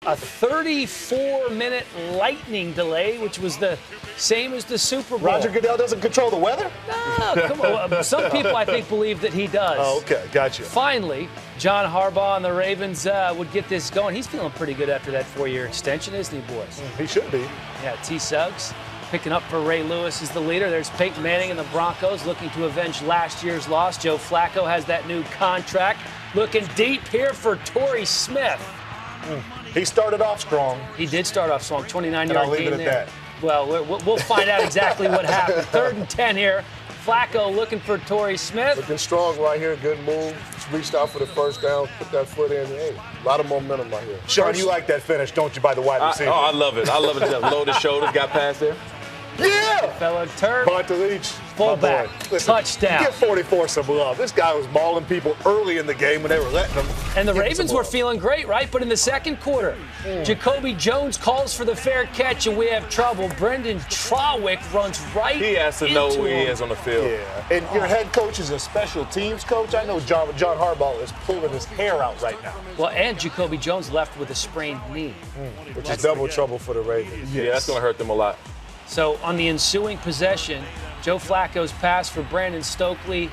a 34-minute lightning delay, which was the same as the Super Bowl. Roger Goodell doesn't control the weather? No, come on. Some people, I think, believe that he does. Oh, okay. Gotcha. Finally, John Harbaugh and the Ravens would get this going. He's feeling pretty good after that 4-year extension, isn't he, boys? He should be. Yeah, T. Suggs picking up for Ray Lewis as the leader. There's Peyton Manning and the Broncos looking to avenge last year's loss. Joe Flacco has that new contract. Looking deep here for Torrey Smith. He started off strong. He did start off strong, 29-yard I'll leave gain it at there. that. Well, we'll find out exactly what happened. 3rd and 10 here. Flacco looking for Torrey Smith. Looking strong right here. Good move. Just reached out for the first down, put that foot in. Hey, a lot of momentum right here. Sean, you like that finish, don't you, by the wide receiver? I love it. I love it. Loaded shoulders, got past there. Yeah! Fellow Turk. Bonta Leach. Fullback. Listen, Touchdown. Give 44 some love. This guy was mauling people early in the game when they were letting him. And the Ravens were feeling great, right? But in the second quarter, Jacoby Jones calls for the fair catch, and we have trouble. Brendan Trawick runs right into him. He has to know where he is on the field. Yeah. And your head coach is a special teams coach. I know John Harbaugh is pulling his hair out right now. Well, and Jacoby Jones left with a sprained knee. Which is double trouble for the Ravens. Yeah, that's going to hurt them a lot. So on the ensuing possession, Joe Flacco's pass for Brandon Stokely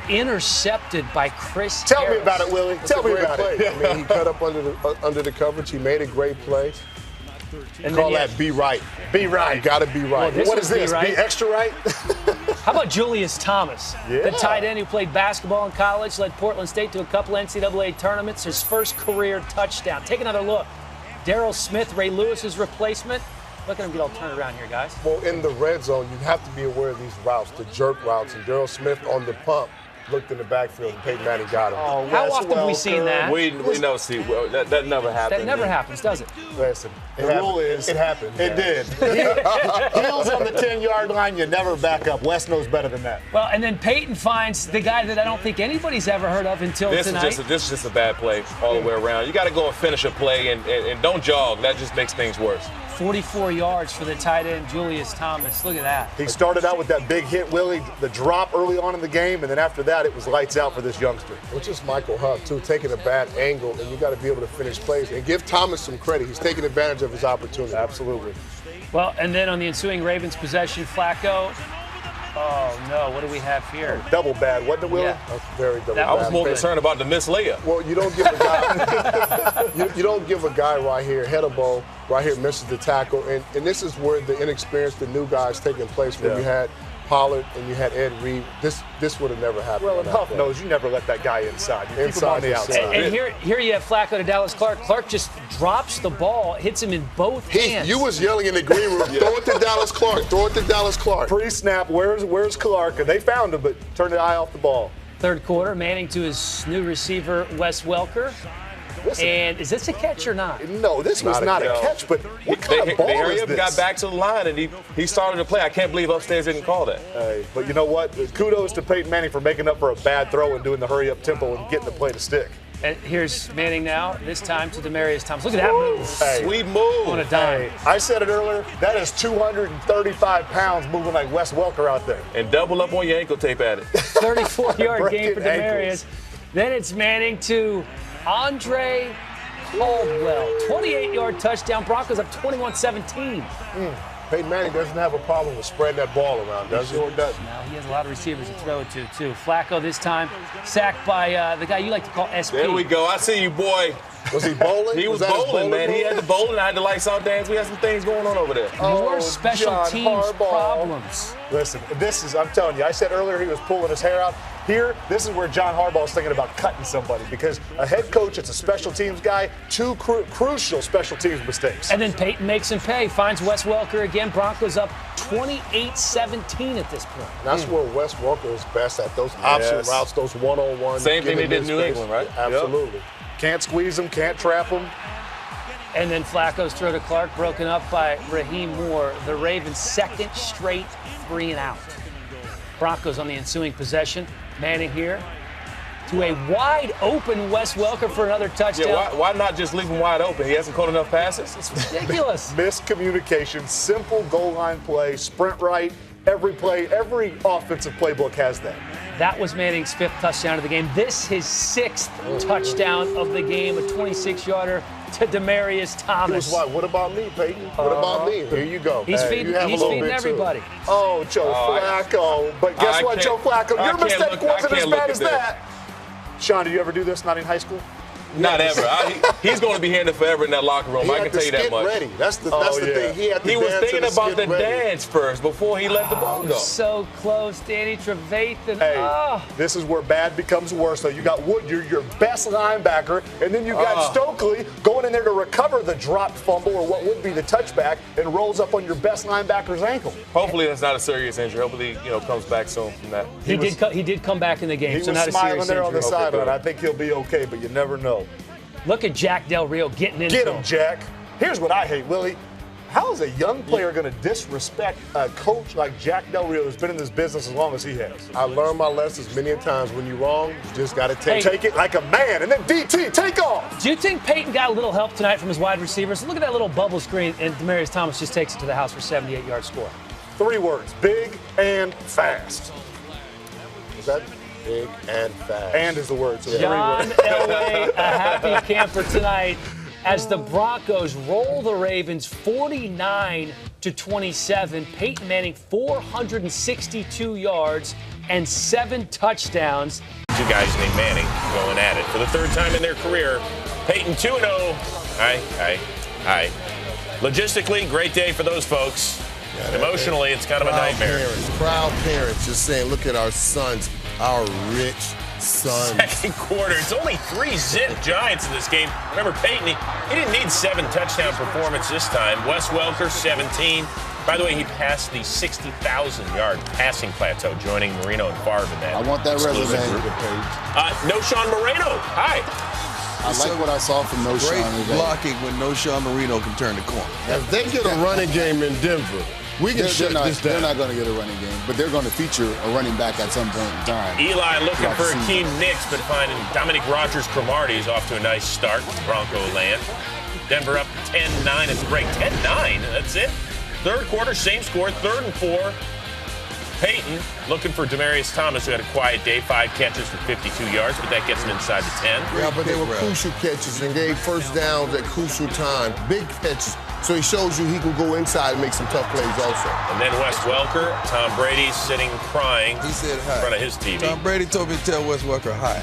intercepted by Chris Tell Harris. me about it, Willie. Tell me about play. it. I mean, he cut up under the coverage. He made a great play. And Call then that be right. Be right. You got to be right. Well, What is this? Be right. Be extra right? How about Julius Thomas, Yeah. the tight end who played basketball in college, led Portland State to a couple NCAA tournaments, his first career touchdown. Take another look. Darryl Smith, Ray Lewis's replacement. Look at him get all turned around here, guys. Well, in the red zone, you have to be aware of these routes, the jerk routes. And Darryl Smith on the pump looked in the backfield, and Peyton Manning got him. Oh, How Wes often have we seen Welker. that? We never see. Well, that never happened. That never happens, does it? Listen, The rule is it happened. It yeah. did. Heels on the 10-yard line, you never back up. Wes knows better than that. Well, and then Peyton finds the guy that I don't think anybody's ever heard of until tonight. This is just a bad play all the way around. You got to go and finish a play and don't jog. That just makes things worse. 44 yards for the tight end, Julius Thomas. Look at that. He started out with that big hit, Willie, the drop early on in the game, and then after that, it was lights out for this youngster. Which is Michael Huff, too, taking a bad angle, and you got to be able to finish plays. And give Thomas some credit. He's taking advantage of his opportunity. Absolutely. Well, and then on the ensuing Ravens possession, Flacco. Oh, no. What do we have here? Double bad, wasn't it, Willie? Yeah. That's very double. That I was bad. more concerned about the missed layup. Well, you don't give a guy you don't give a guy right here, head of ball, right here misses the tackle. And this is where the inexperienced, the new guys taking place when you had Pollard and you had Ed Reed. This would have never happened. Well, on and that Huff play. knows you never let that guy inside. You keep him on the Inside is outside. And here you have Flacco to Dallas Clark. Clark just drops the ball, hits him in both hands. You was yelling in the green room, throw it to Dallas Clark, throw it to Dallas Clark. Pre-snap, where's Clark? And they found him, but turned the eye off the ball. Third quarter, Manning to his new receiver, Wes Welker. Listen, And is this a catch or not? no, this was not a catch, but what kind They of ball hurry is up this? and got back to the line, and he started to play. I can't believe upstairs didn't call that. Hey, but you know what? Kudos to Peyton Manning for making up for a bad throw and doing the hurry-up tempo and getting the play to stick. And here's Manning now, this time to Demaryius Thomas. Look at that move. Hey, Sweet move. On a dime. I said it earlier, that is 235 pounds moving like Wes Welker out there. And double up on your ankle tape at it. 34-yard game for Breaking Demaryius. ankles. Then it's Manning to Andre Caldwell. 28-yard touchdown. Broncos up 21-17. Peyton Manning doesn't have a problem with spreading that ball around, does he? Sure does. Now he has a lot of receivers to throw it to, too. Flacco this time sacked by the guy you like to call SP. There we go. I see you, boy. Was he bowling? He was that his bowling, man. He move? had the bowling. I had the lights out dance. We had some things going on over there. More Oh, special John teams Harbaugh. problems. Listen, I'm telling you, I said earlier he was pulling his hair out. Here, this is where John Harbaugh is thinking about cutting somebody because a head coach that's a special teams guy, two crucial special teams mistakes. And then Peyton makes him pay. Finds Wes Welker again. Broncos up 28-17 at this point. And that's where Wes Welker is best at, those option Yes. routes, those one-on-one. Same thing get they him did in New space. England, right? Absolutely. Can't squeeze him, can't trap him. And then Flacco's throw to Clark, broken up by Raheem Moore. The Ravens' second straight 3-and-out. Broncos on the ensuing possession. Manning here to a wide open Wes Welker for another touchdown. Yeah, why not just leave him wide open? He hasn't caught enough passes. It's ridiculous. Miscommunication, simple goal line play, sprint right. Every play, every offensive playbook has that. That was Manning's 5th touchdown of the game. This his 6th touchdown of the game, a 26-yarder. to Demaryius Thomas. He was what about me, Peyton? What about me? Here you go. He's feeding everybody. Too. Oh, Joe Flacco. But guess what, Joe Flacco? Your mistake wasn't as bad as that. Sean, did you ever do this, not in high school? Not ever. He's going to be handed forever in that locker room. I can tell you that much. Ready. That's the thing. He was thinking about the dance first before he let the ball go. So close, Danny Trevathan. Hey, this is where bad becomes worse. So you got Wood, your best linebacker, and then you got Stokely going in there to recover the dropped fumble or what would be the touchback, and rolls up on your best linebacker's ankle. Hopefully that's not a serious injury. Hopefully comes back soon from that. He did come back in the game. He so was not a smiling serious there injury. on the sideline. I think he'll be okay, but you never know. Look at Jack Del Rio getting into Get him, Jack. Here's what I hate, Willie. How is a young player going to disrespect a coach like Jack Del Rio who's been in this business as long as he has? I learned my lessons many times. When you're wrong, you just got to take it like a man. And then DT, take off. Do you think Peyton got a little help tonight from his wide receivers? Look at that little bubble screen, and Demaryius Thomas just takes it to the house for a 78-yard score. 3 words, big and fast. Is that big and fast? And is the word. So John Elway, a happy camper tonight as the Broncos roll the Ravens 49-27. Peyton Manning 462 yards and 7 touchdowns. Two guys named Manning going at it for the third time in their career. Peyton 2-0. Hi. Logistically, great day for those folks. Emotionally, it's kind of a nightmare. Proud parents just saying, look at our sons, our rich sons. Second quarter, it's only 3-zip Giants in this game. Remember, Peyton, he didn't need 7 touchdown performance this time. Wes Welker, 17. By the way, he passed the 60,000-yard passing plateau, joining Marino and Favre in that. I want that resume. No Sean Moreno. Hi. I like what I saw from No Sean today. Blocking when No Sean Marino can turn the corner. If they get a running game in Denver, we can shut this down. They're not going to get a running game, but they're going to feature a running back at some point in time. Eli looking for Akeem Nicks, but finding Dominic Rodgers-Cromartie is off to a nice start with Bronco land. Denver up 10-9 at the break. 10-9, that's it. Third quarter, same score, 3rd and 4. Peyton looking for Demaryius Thomas, who had a quiet day, 5 catches for 52 yards, but that gets him inside the 10. Yeah, but they were crucial catches and gave first downs at crucial times. Big catches. So he shows you he can go inside and make some tough plays also. And then Wes Welker, Tom Brady sitting crying He said hi. in front of his TV. Tom Brady told me to tell Wes Welker hi.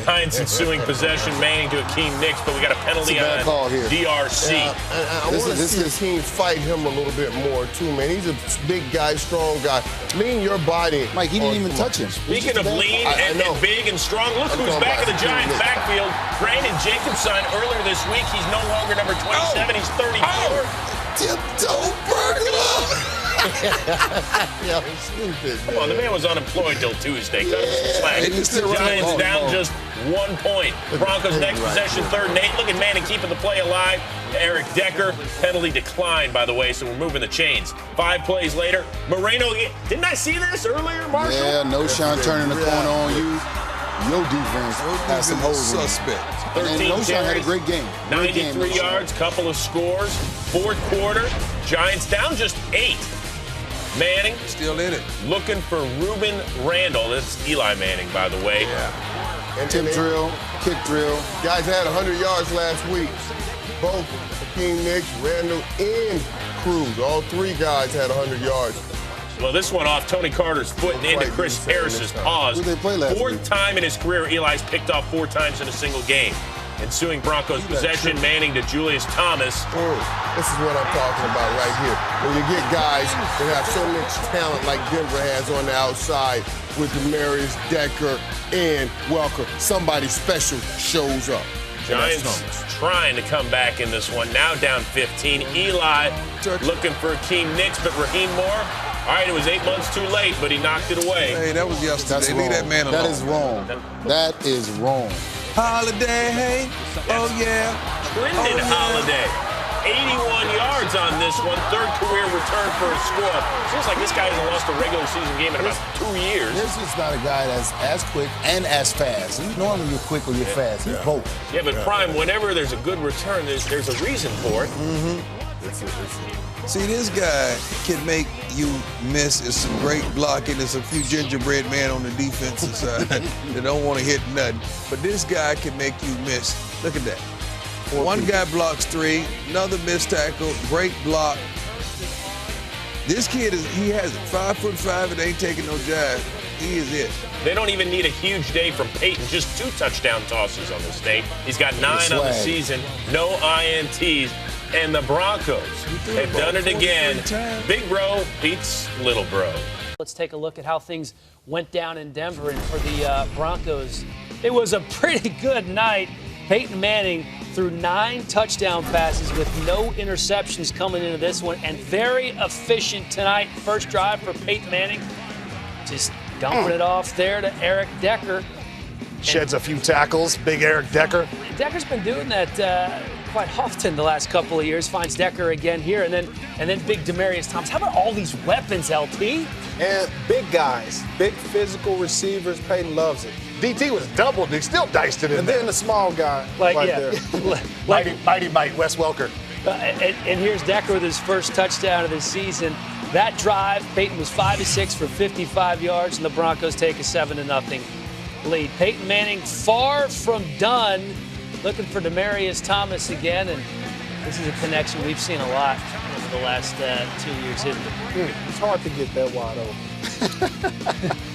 Giants ensuing possession, Manning to Akeem Nicks, but we got a penalty on call here. DRC. I want to see the team fight him a little bit more, too, man. He's a big guy, strong guy. Lean your body. Mike, he didn't even touch him. Speaking of lean and big and strong, look who's back in the Giants' backfield. Brandon Jacobson earlier this week. He's no longer number 27. He's 34. Tiptoe burglar! Yeah, stupid. Come on, the man was unemployed till Tuesday. Cut him some slack. Giants down just 1 point. Broncos next possession, 3rd and 8. Look at Manning keeping the play alive. Eric Decker, penalty declined, by the way, so we're moving the chains. 5 plays later, Moreno, didn't I see this earlier, Marshall? Yeah, No Sean turning the corner on you. Your defense has some holes in it. Suspect. And then No Sean had a great game. 93 yards, couple of scores. 4th quarter, Giants down just 8. Manning Still in it. looking for Reuben Randall. That's Eli Manning, by the way. And Tip drill, kick drill. Guys had 100 yards last week. Both Akeem Nicks, Randall, and Cruz. All 3 guys had 100 yards. Well, this one off Tony Carter's foot and into Chris Harris's paws. Who'd they play last 4th week? time in his career, Eli's picked off 4 times in a single game. Ensuing Broncos possession, Manning to Julius Thomas. This is what I'm talking about right here. When you get guys that have so much talent like Denver has on the outside with Demaryius, Decker, and Welker, somebody special shows up. Giants trying to come back in this one. Now down 15. Eli looking for Akeem Nicks, but Raheem Moore. All right, it was 8 months too late, but he knocked it away. Hey, that was yesterday. That's Leave that man alone. That is wrong. That is wrong. Holiday, hey. Oh, yeah. Brendan Holiday, 81 yards on this one. 3rd career return for a score. Seems like this guy hasn't lost a regular season game in about 2 years. This is not a guy that's as quick and as fast. Normally you're quick or you're fast. He's both. Yeah, but Prime, whenever there's a good return, there's a reason for it. See, this guy can make you miss. It's some great blocking. There's a few gingerbread men on the defensive side that don't want to hit nothing. But this guy can make you miss. Look at that. One guy blocks 3, another missed tackle, break block. This kid he has 5'5" and ain't taking no jive. He is it. They don't even need a huge day from Peyton. Just 2 touchdown tosses on this day. He's got 9 on the season, no INTs. And the Broncos have done it again. Big bro beats little bro. Let's take a look at how things went down in Denver. And for the Broncos, it was a pretty good night. Peyton Manning threw 9 touchdown passes with no interceptions coming into this one, and very efficient tonight. First drive for Peyton Manning, just dumping it off there to Eric Decker. Sheds a few tackles, big Eric Decker. Decker's been doing that quite often the last couple of years. Finds Decker again here, and then big Demaryius Thomas. How about all these weapons, LT? And big guys, big physical receivers. Peyton loves it. DT was doubled, and he still diced it in And there. then the small guy there. Mighty Mike, Wes Welker. And here's Decker with his first touchdown of the season. That drive, Peyton was 5 of 6 for 55 yards, and the Broncos take a 7-0 lead. Peyton Manning far from done, looking for Demaryius Thomas again, and this is a connection we've seen a lot over the last 2 years, isn't it? It's hard to get that wide open.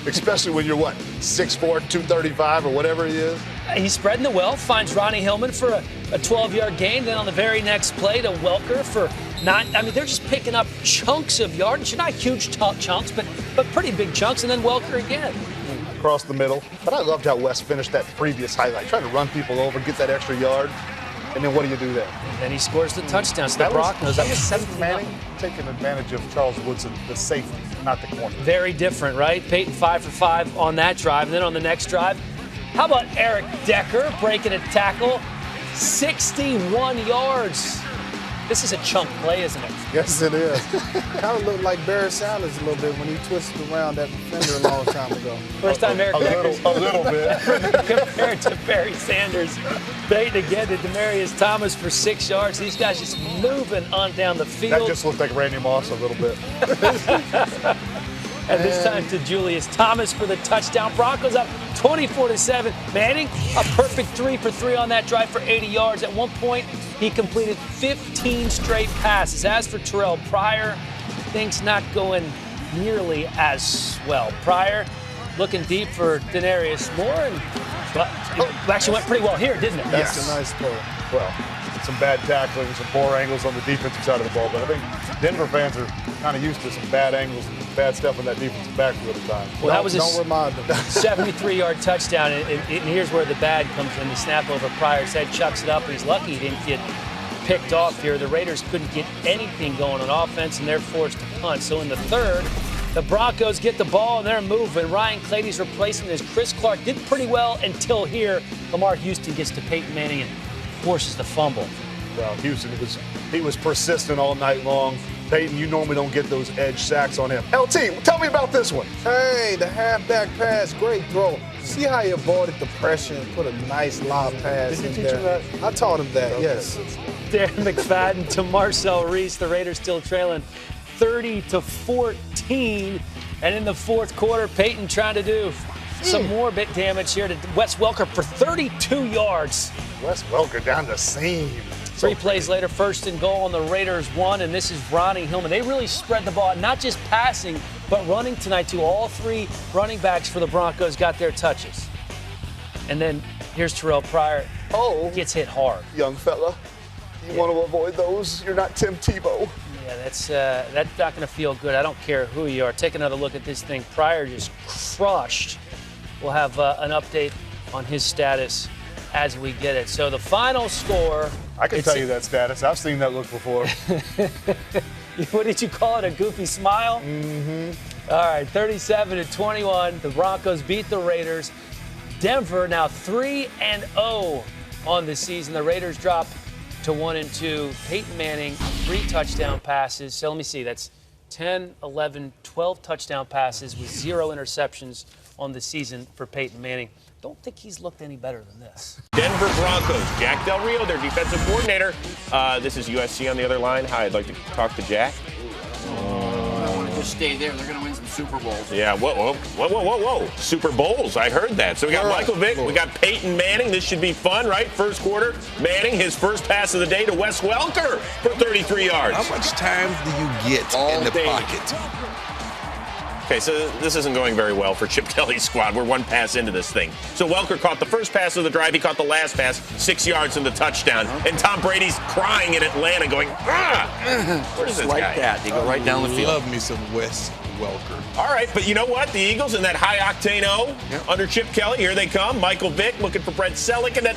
Especially when you're, 6'4", 235 or whatever it is? He's spreading the wealth, finds Ronnie Hillman for a 12-yard gain. Then on the very next play to Welker for 9. I mean, they're just picking up chunks of yardage. Not huge chunks, but pretty big chunks. And then Welker again. Across the middle. But I loved how Wes finished that previous highlight, trying to run people over, get that extra yard. And then what do you do there? And he scores the touchdown. So the Broncos up 7 Manning taking advantage of Charles Woodson, the safety, not the corner. Very different, right? Peyton 5 for 5 on that drive. And then on the next drive, how about Eric Decker breaking a tackle? 61 yards. This is a chunk play, isn't it? Yes, it is. Kind of looked like Barry Sanders a little bit when he twisted around that defender a long time ago. First time Eric Decker's A little bit. compared to Barry Sanders. Peyton again to Demaryius Thomas for 6 yards. These guys just moving on down the field. That just looked like Randy Moss a little bit. And this time to Julius Thomas for the touchdown. Broncos up 24-7. Manning, a perfect 3 for 3 on that drive for 80 yards. At one point, he completed 15 straight passes. As for Terrell Pryor, things not going nearly as well. Pryor looking deep for Denarius Moore, and actually went pretty well here, didn't it? That's a nice play. Well, some bad tackling, some poor angles on the defensive side of the ball. But I think Denver fans are kind of used to some bad angles and bad stuff on that defensive backfield at times. Well, that was a Don't remind them. 73-yard touchdown, and here's where the bad comes in. The snap over Pryor's head, chucks it up, and he's lucky he didn't get picked off here. The Raiders couldn't get anything going on offense, and they're forced to punt. So in the third, the Broncos get the ball, and they're moving. Ryan Clady's replacement as Chris Clark did pretty well until here. Lamar Houston gets to Peyton Manning and forces the fumble. Well, Houston, he was persistent all night long. Peyton, you normally don't get those edge sacks on him. LT, tell me about this one. Hey, the halfback pass, great throw. See how he avoided the pressure and put a nice lob pass in there. Did you teach him that? I taught him that, Okay. yes. Darren McFadden to Marcel Reese. The Raiders still trailing 30-14. And in the fourth quarter, Peyton trying to do some more bit damage here to Wes Welker for 32 yards. Wes Welker down the seam. 3 plays later, 1st and goal on the Raiders 1, and this is Ronnie Hillman. They really spread the ball, not just passing, but running tonight too. All 3 running backs for the Broncos got their touches. And then here's Terrell Pryor. Oh, Gets hit hard. young fella, you want to avoid those. You're not Tim Tebow. Yeah, that's not going to feel good. I don't care who you are. Take another look at this thing. Pryor just crushed. We'll have an update on his status as we get it. So the final score. I can tell you that status. I've seen that look before. What did you call it? A goofy smile? Mm-hmm. All right, 37-21. The Broncos beat the Raiders. Denver now 3-0 on the season. The Raiders drop to 1-2. Peyton Manning, 3 touchdown passes. So let me see. That's 10, 11, 12 touchdown passes with 0 interceptions on the season for Peyton Manning. Don't think he's looked any better than this. Denver Broncos, Jack Del Rio, their defensive coordinator. This is USC on the other line. Hi, I'd like to talk to Jack. just stay there. They're going to win some Super Bowls. Yeah, whoa. Super Bowls, I heard that. So we got Michael Vick, we got Peyton Manning. This should be fun, right? First quarter, Manning, his first pass of the day to Wes Welker for 33 yards. How much time do you get in the pocket? Okay, so this isn't going very well for Chip Kelly's squad. We're one pass into this thing. So Welker caught the first pass of the drive. He caught the last pass, 6 yards in the touchdown. And Tom Brady's crying in Atlanta going, where's this like guy? that. They go right down the field. Love me some Wes Welker. All right, but you know what? The Eagles in that high-octane O under Chip Kelly, here they come. Michael Vick looking for Brent Selleck, and then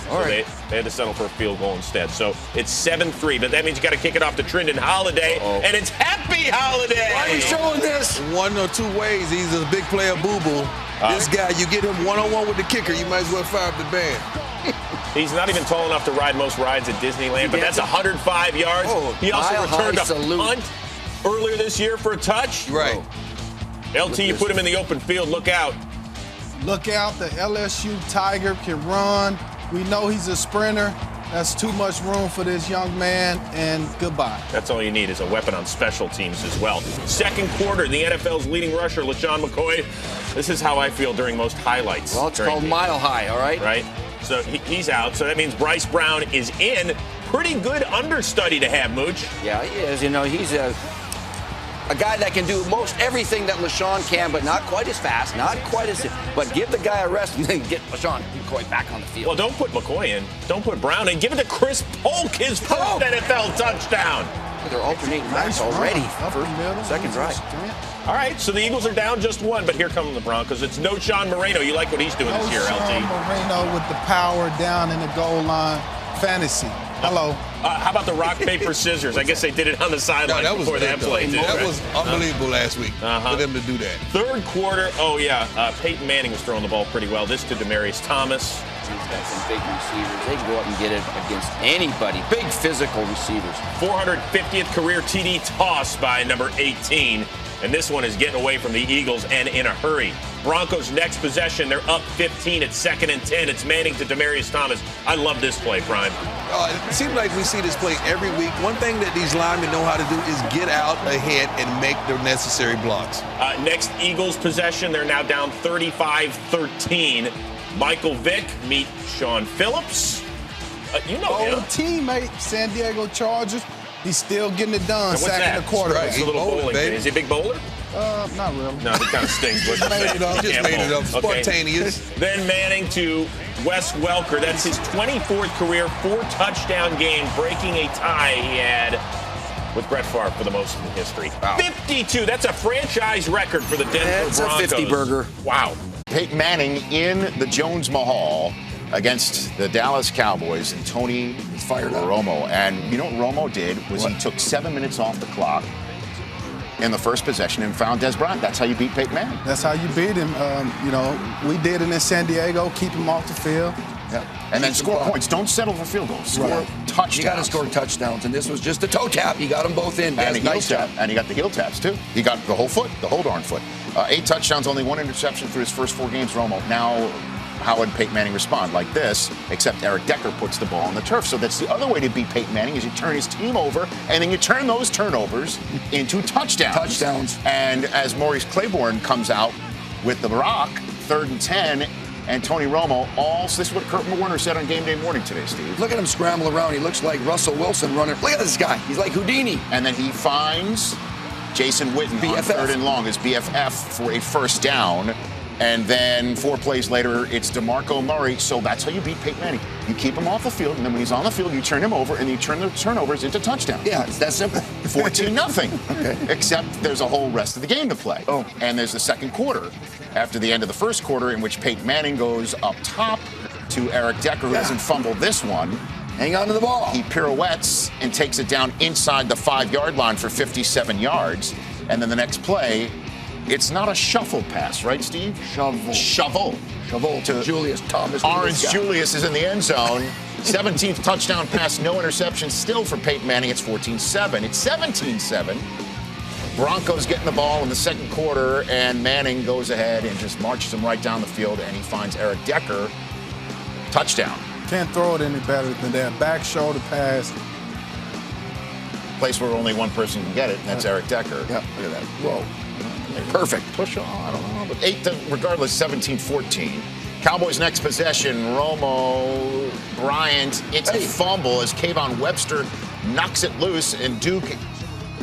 All right. They had to settle for a field goal instead. So it's 7-3, but that means you got to kick it off to Trindon Holiday, and it's Happy Holiday. Why are you showing this? One or two ways. He's a big player boo-boo. This guy, you get him one-on-one with the kicker, you might as well fire up the band. He's not even tall enough to ride most rides at Disneyland, but that's 105 yards. He also returned a punt earlier this year for a touch. Right. LT, you put him in the open field. Look out. Look out, the LSU Tiger can run. We know he's a sprinter. That's too much room for this young man, and goodbye. That's all you need is a weapon on special teams as well. Second quarter, the NFL's leading rusher, LaShawn McCoy. This is how I feel during most highlights. Well, it's called Mile High, all right? Right? So he's out. So that means Bryce Brown is in. Pretty good understudy to have, Mooch. Yeah, he is. You know, he's a guy that can do most everything that LaShawn can, but not quite as fast, not quite as. But give the guy a rest and then get LaShawn McCoy back on the field. Well, don't put McCoy in. Don't put Brown in. Give it to Chris Polk, his first NFL touchdown. They're alternating backs already. First, second drive. All right, so the Eagles are down just one, but here come the Broncos. It's no Sean Moreno. You like what he's doing this year, LT? Moreno with the power down in the goal line. Fantasy. Hello. How about the rock, paper, scissors? I guess they did it on the sideline before that play, too. That was unbelievable last week for them to do that. Third quarter, Peyton Manning was throwing the ball pretty well. This to Demaryius Thomas. He's got some big receivers. They can go up and get it against anybody. Big physical receivers. 450th career TD toss by number 18. And this one is getting away from the Eagles and in a hurry. Broncos next possession, they're up 15 at 2nd and 10. It's Manning to Demaryius Thomas. I love this play, Prime. It seems like we see this play every week. One thing that these linemen know how to do is get out ahead and make the necessary blocks. Next Eagles possession, they're now down 35-13. Michael Vick meet Sean Phillips. You know him. Old teammate, San Diego Chargers. He's still getting it done, So sacking the quarterback. It's a little bowling thing. Is he a big bowler? Not really. No, he kind of stinks. Just made it up. Spontaneous. Then Manning to Wes Welker. That's his 24th career 4-touchdown game, breaking a tie he had with Brett Favre for the most in history. Wow. 52. That's a franchise record for the Denver Broncos. That's a 50-burger. Wow. Peyton Manning in the Jones Mahal against the Dallas Cowboys and Tony Romo. And you know what Romo did was he took 7 minutes off the clock in the first possession and found Des Bryant. That's how you beat Peyton Manning. That's how you beat him. We did it in San Diego, keep him off the field. Yeah. And then score points. Don't settle for field goals. Score touchdowns. You got to score touchdowns, and this was just a toe tap. You got them both in. And nice tap. And he got the heel taps, too. He got the whole foot, the whole darn foot. 8 touchdowns, only 1 interception through his first 4 games, Romo. Now, how would Peyton Manning respond? Like this, except Eric Decker puts the ball on the turf. So that's the other way to beat Peyton Manning is you turn his team over, and then you turn those turnovers into touchdowns. And as Maurice Claiborne comes out with the rock, 3rd and 10, and Tony Romo, this is what Kurt Warner said on Game Day Morning today, Steve. Look at him scramble around. He looks like Russell Wilson running. Look at this guy. He's like Houdini. And then he finds Jason Witten on 3rd and long, his BFF, for a first down. And then 4 plays later, it's DeMarco Murray. So that's how you beat Peyton Manning. You keep him off the field, and then when he's on the field, you turn him over, and you turn the turnovers into touchdowns. Yeah, it's that simple. 14-0. Okay. Except there's a whole rest of the game to play. And there's the second quarter after the end of the first quarter in which Peyton Manning goes up top to Eric Decker, who doesn't fumble this one. Hang on to the ball. He pirouettes and takes it down inside the 5-yard line for 57 yards. And then the next play, it's not a shuffle pass, right, Steve? Shovel to Julius Thomas. Orange Julius is in the end zone. 17th touchdown pass, no interception still for Peyton Manning. It's 14-7. It's 17-7. Broncos getting the ball in the second quarter, and Manning goes ahead and just marches him right down the field, and he finds Eric Decker. Touchdown. Can't throw it any better than that. Back shoulder pass. place where only one person can get it, and that's Eric Decker. Yeah, look at that. Whoa. Perfect. Push on, I don't know. But 8 to, regardless, 17-14. Cowboys' next possession, Romo, Bryant. It's a fumble as Kayvon Webster knocks it loose, and Duke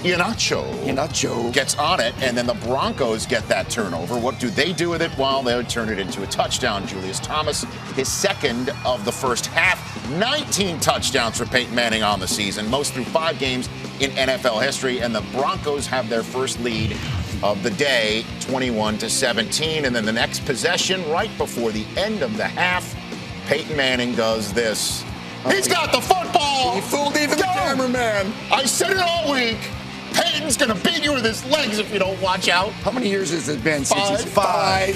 Iheanacho gets on it, and then the Broncos get that turnover. What do they do with it? Well, they would turn it into a touchdown. Julius Thomas, his second of the first half. 19 touchdowns for Peyton Manning on the season, most through 5 games in NFL history, and the Broncos have their first lead of the day, 21-17. And then the next possession, right before the end of the half, Peyton Manning does this. He's got the football! He fooled even the cameraman. I said it all week. Peyton's gonna beat you with his legs if you don't watch out. How many years has it been since he's $5.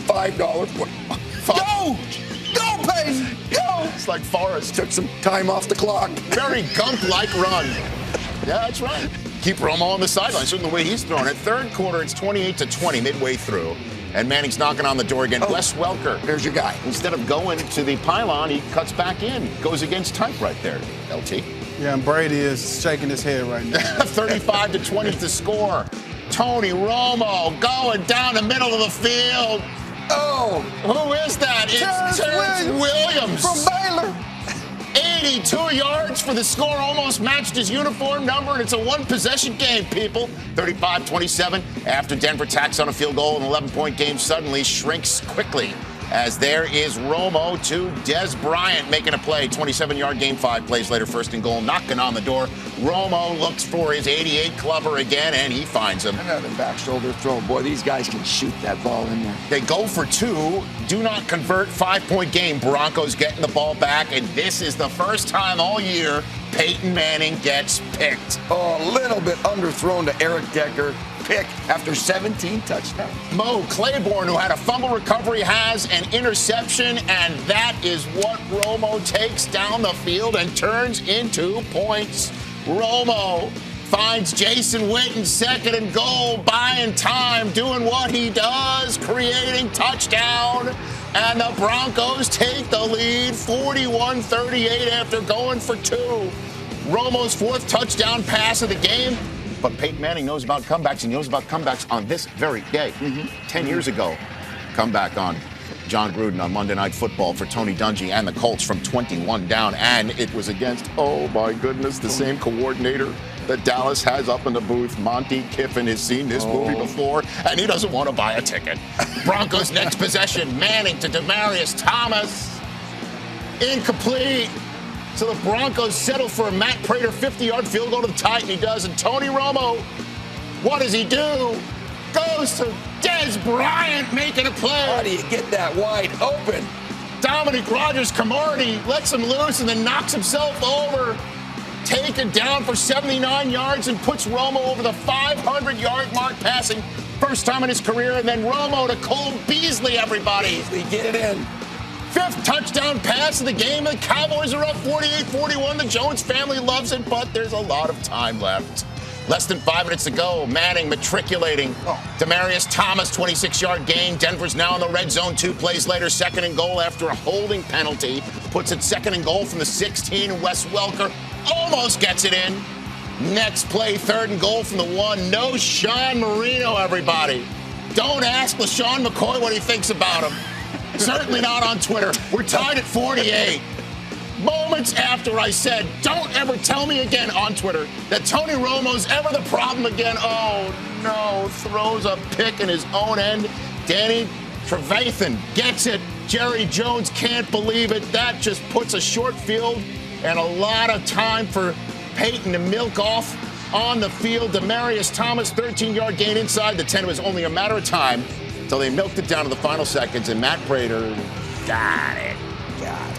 $5. Go! Go, Peyton! Go! It's like Forrest. Took some time off the clock. Very Gump-like run. Yeah, that's right. Keep Romo on the sideline, showing the way he's throwing it. Third quarter, it's 28-20 midway through. And Manning's knocking on the door again. Wes Welker. There's your guy. Instead of going to the pylon, he cuts back in. Goes against type right there, LT. Yeah, and Brady is shaking his head right now. 35-20 to score. Tony Romo going down the middle of the field. Oh! Who is that? It's Terrence Williams. From Baylor. 82 yards for the score, almost matched his uniform number, and it's a one-possession game, people. 35-27 after Denver tacks on a field goal, an 11-point game suddenly shrinks quickly as there is Romo to Des Bryant making a play. 27-yard game, 5 plays later, first and goal, knocking on the door. Romo looks for his 88 clubber again, and he finds him. Another back shoulder throw. Boy, these guys can shoot that ball in there. They go for 2, do not convert, 5-point game. Broncos getting the ball back, and this is the first time all year Peyton Manning gets picked. Oh, a little bit underthrown to Eric Decker. Pick after 17 touchdowns. Mo Claiborne, who had a fumble recovery, has an interception, and that is what Romo takes down the field and turns into points. Romo finds Jason Witten, second and goal, buying time, doing what he does, creating touchdown. And the Broncos take the lead 41-38 after going for 2. Romo's 4th touchdown pass of the game. But Peyton Manning knows about comebacks, and he knows about comebacks on this very day. 10 years ago, comeback on John Gruden on Monday Night Football for Tony Dungy and the Colts from 21 down. And it was against, oh my goodness, the same coordinator that Dallas has up in the booth. Monty Kiffin has seen this movie before, and he doesn't want to buy a ticket. Broncos next possession, Manning to Demaryius Thomas. Incomplete. So the Broncos settle for a Matt Prater 50-yard field goal to the tight, and he does. And Tony Romo, what does he do? Goes to Des Bryant making a play. How do you get that wide open? Dominic Rodgers-Cromartie lets him loose and then knocks himself over. Taken down for 79 yards and puts Romo over the 500-yard mark passing. First time in his career. And then Romo to Cole Beasley, everybody. Beasley, get it in. 5th touchdown pass of the game. The Cowboys are up 48-41. The Jones family loves it, but there's a lot of time left. Less than 5 minutes to go. Manning matriculating. Demaryius Thomas, 26-yard gain. Denver's now in the red zone 2 plays later. Second and goal after a holding penalty. Puts it second and goal from the 16. Wes Welker almost gets it in. Next play, third and goal from the 1. No Sean Marino, everybody. Don't ask LaShawn McCoy what he thinks about him. Certainly not on Twitter. We're tied at 48. Moments after I said, don't ever tell me again on Twitter that Tony Romo's ever the problem again. Oh, no. Throws a pick in his own end. Danny Trevathan gets it. Jerry Jones can't believe it. That just puts a short field and a lot of time for Peyton to milk off on the field. Demaryius Thomas, 13-yard gain inside the 10. It was only a matter of time until they milked it down to the final seconds, and Matt Prater got it.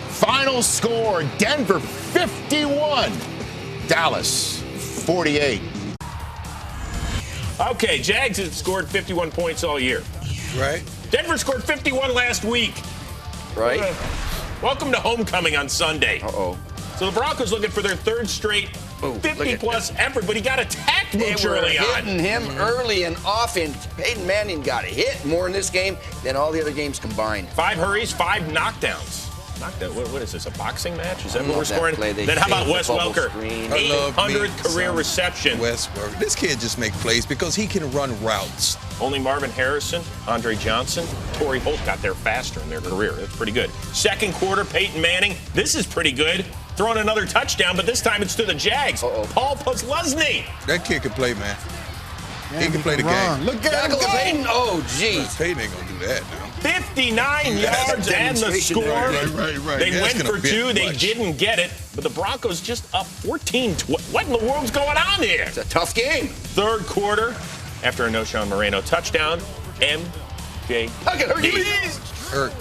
Final score, Denver 51, Dallas 48. Okay, Jags have scored 51 points all year. Right. Denver scored 51 last week. Right. Welcome to homecoming on Sunday. Uh-oh. So the Broncos looking for their 3rd straight 50-plus effort, but he got attacked much early on. Hitting him early and often. Peyton Manning got hit more in this game than all the other games combined. 5 hurries, 5 knockdowns. Knocked that. What is this? A boxing match? Is that I what we're love that scoring? play. They Then how about saved Wes the bubble Welker? screen. 800 career reception. Wes Welker. This kid just make plays because he can run routes. Only Marvin Harrison, Andre Johnson, Torrey Holt got there faster in their career. That's pretty good. Second quarter, Peyton Manning. This is pretty good. Throwing another touchdown, but this time it's to the Jags. Paul Posluszny. That kid can play, man. He can play the game. Look at him Tackle go. Peyton. Oh, jeez. Peyton ain't gonna do that now. 59 yards and the score. Right. They That's went gonna for be two. They much. didn't get it. But the Broncos just up 14. What in the world's going on here? It's a tough game. Third quarter, after a Knowshon Moreno touchdown, MJD. Hurt.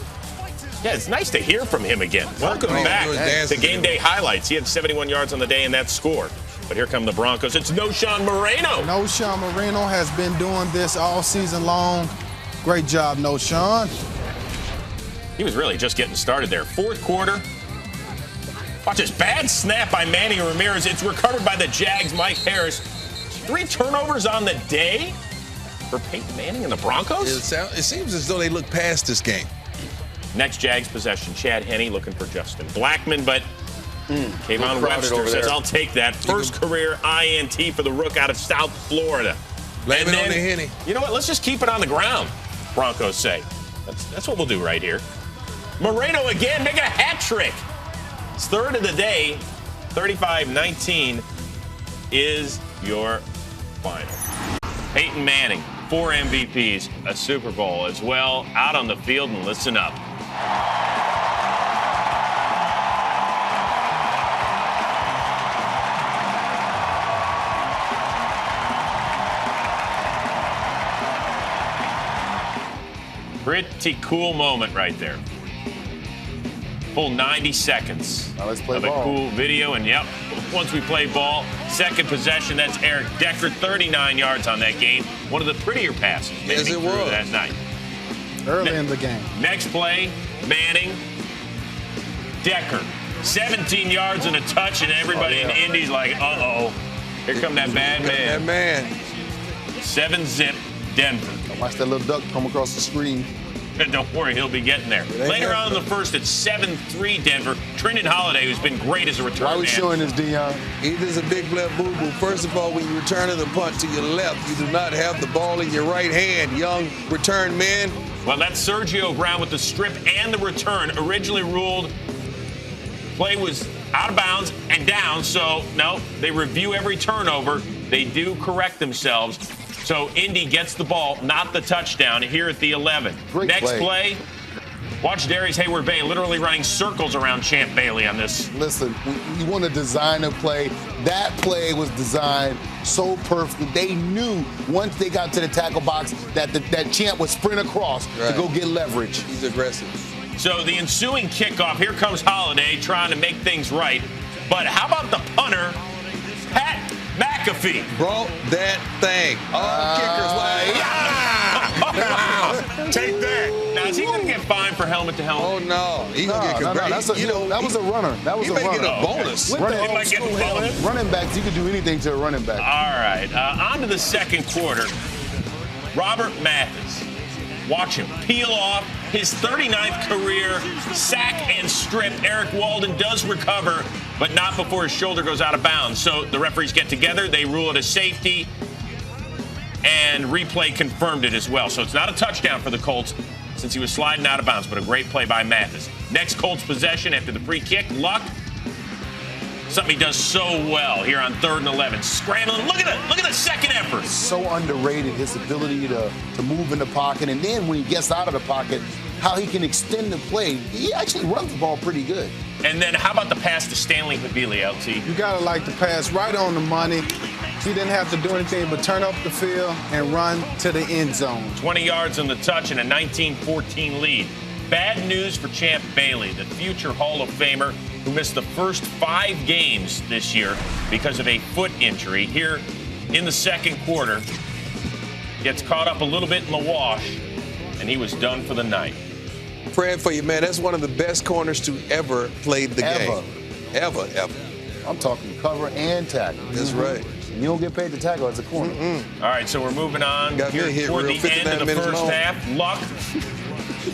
Yeah, it's nice to hear from him again. Welcome Oh, back he was dancing to Game Day Highlights. He had 71 yards on the day and that score. But here come the Broncos. It's Knowshon Moreno. Knowshon Moreno has been doing this all season long. Great job, Knowshon. He was really just getting started there. Fourth quarter. Watch this bad snap by Manny Ramirez. It's recovered by the Jags, Mike Harris. 3 turnovers on the day for Peyton Manning and the Broncos? It seems as though they look past this game. Next Jags possession, Chad Henne looking for Justin Blackman, but Kayvon Webster says, I'll take that. First career INT for the Rook out of South Florida. Blame it on the Henne. You know what? Let's just keep it on the ground, Broncos say. That's what we'll do right here. Moreno again making a hat trick. His third of the day, 35-19 is your final. Peyton Manning, 4 MVPs, a Super Bowl as well. Out on the field and listen up. Pretty cool moment right there. Full 90 seconds Now let's play of ball. a cool video. And yep, once we play ball, second possession, that's Eric Decker, 39 yards on that game. One of the prettier passes Yes, it was. that night. Early in the game. Next play, Manning, Decker, 17 yards and a touch, and everybody in Indy's like, uh-oh. Here come that bad That man. man. 7-zip Denver. Watch that little duck come across the screen. Don't worry, he'll be getting there. Later on in the first, it's 7-3 Denver. Trendon Holiday, who's been great as a return Why are we man. showing this, Dion? It is a big left boo-boo. First of all, when you return the punt to your left, you do not have the ball in your right hand, young return man. Well, that's Sergio Brown with the strip and the return. Originally ruled play was out of bounds and down, so no, they review every turnover. They do correct themselves. So Indy gets the ball, not the touchdown, here at the 11. Great Next play, watch Darius Hayward-Bay literally running circles around Champ Bailey on this. Listen, you want to design a play. That play was designed so perfectly. They knew once they got to the tackle box that that Champ would sprint across to go get leverage. He's aggressive. So the ensuing kickoff, here comes Holiday trying to make things right. But how about the punter, Pat McAfee? Brought that thing. Kickers like, Take that. Now, is he going to get fined for helmet to helmet? oh no. He's going to get No, convicted. that was a runner. That was He a may runner. get a bonus. With He the might get a bonus. running backs, you can do anything to a running back. All right, on to the second quarter. Robert Mathis. Watch him peel off his 39th career sack and strip. Eric Walden does recover, but not before his shoulder goes out of bounds. So the referees get together, they rule it a safety, and replay confirmed it as well. So it's not a touchdown for the Colts since he was sliding out of bounds, but a great play by Mathis. Next Colts possession after the free kick, Luck. Something he does so well here on 3rd and 11. Scrambling. Look at the second effort. So underrated, his ability to move in the pocket, and then when he gets out of the pocket, how he can extend the play. He actually runs the ball pretty good. And then how about the pass to Stanley Habili, LT? You got to like the pass right on the money. He didn't have to do anything but turn up the field and run to the end zone. 20 yards on the touch and a 19-14 lead. Bad news for Champ Bailey, the future Hall of Famer who missed the first 5 games this year because of a foot injury. Here in the second quarter, gets caught up a little bit in the wash, and he was done for the night. Praying for you, man. That's one of the best corners to ever play the game. Ever. I'm talking cover and tackle. That's right. You don't get paid to tackle as a corner. All right, so we're moving on Got me here hit toward real the end 59 of the minutes first long. half. Luck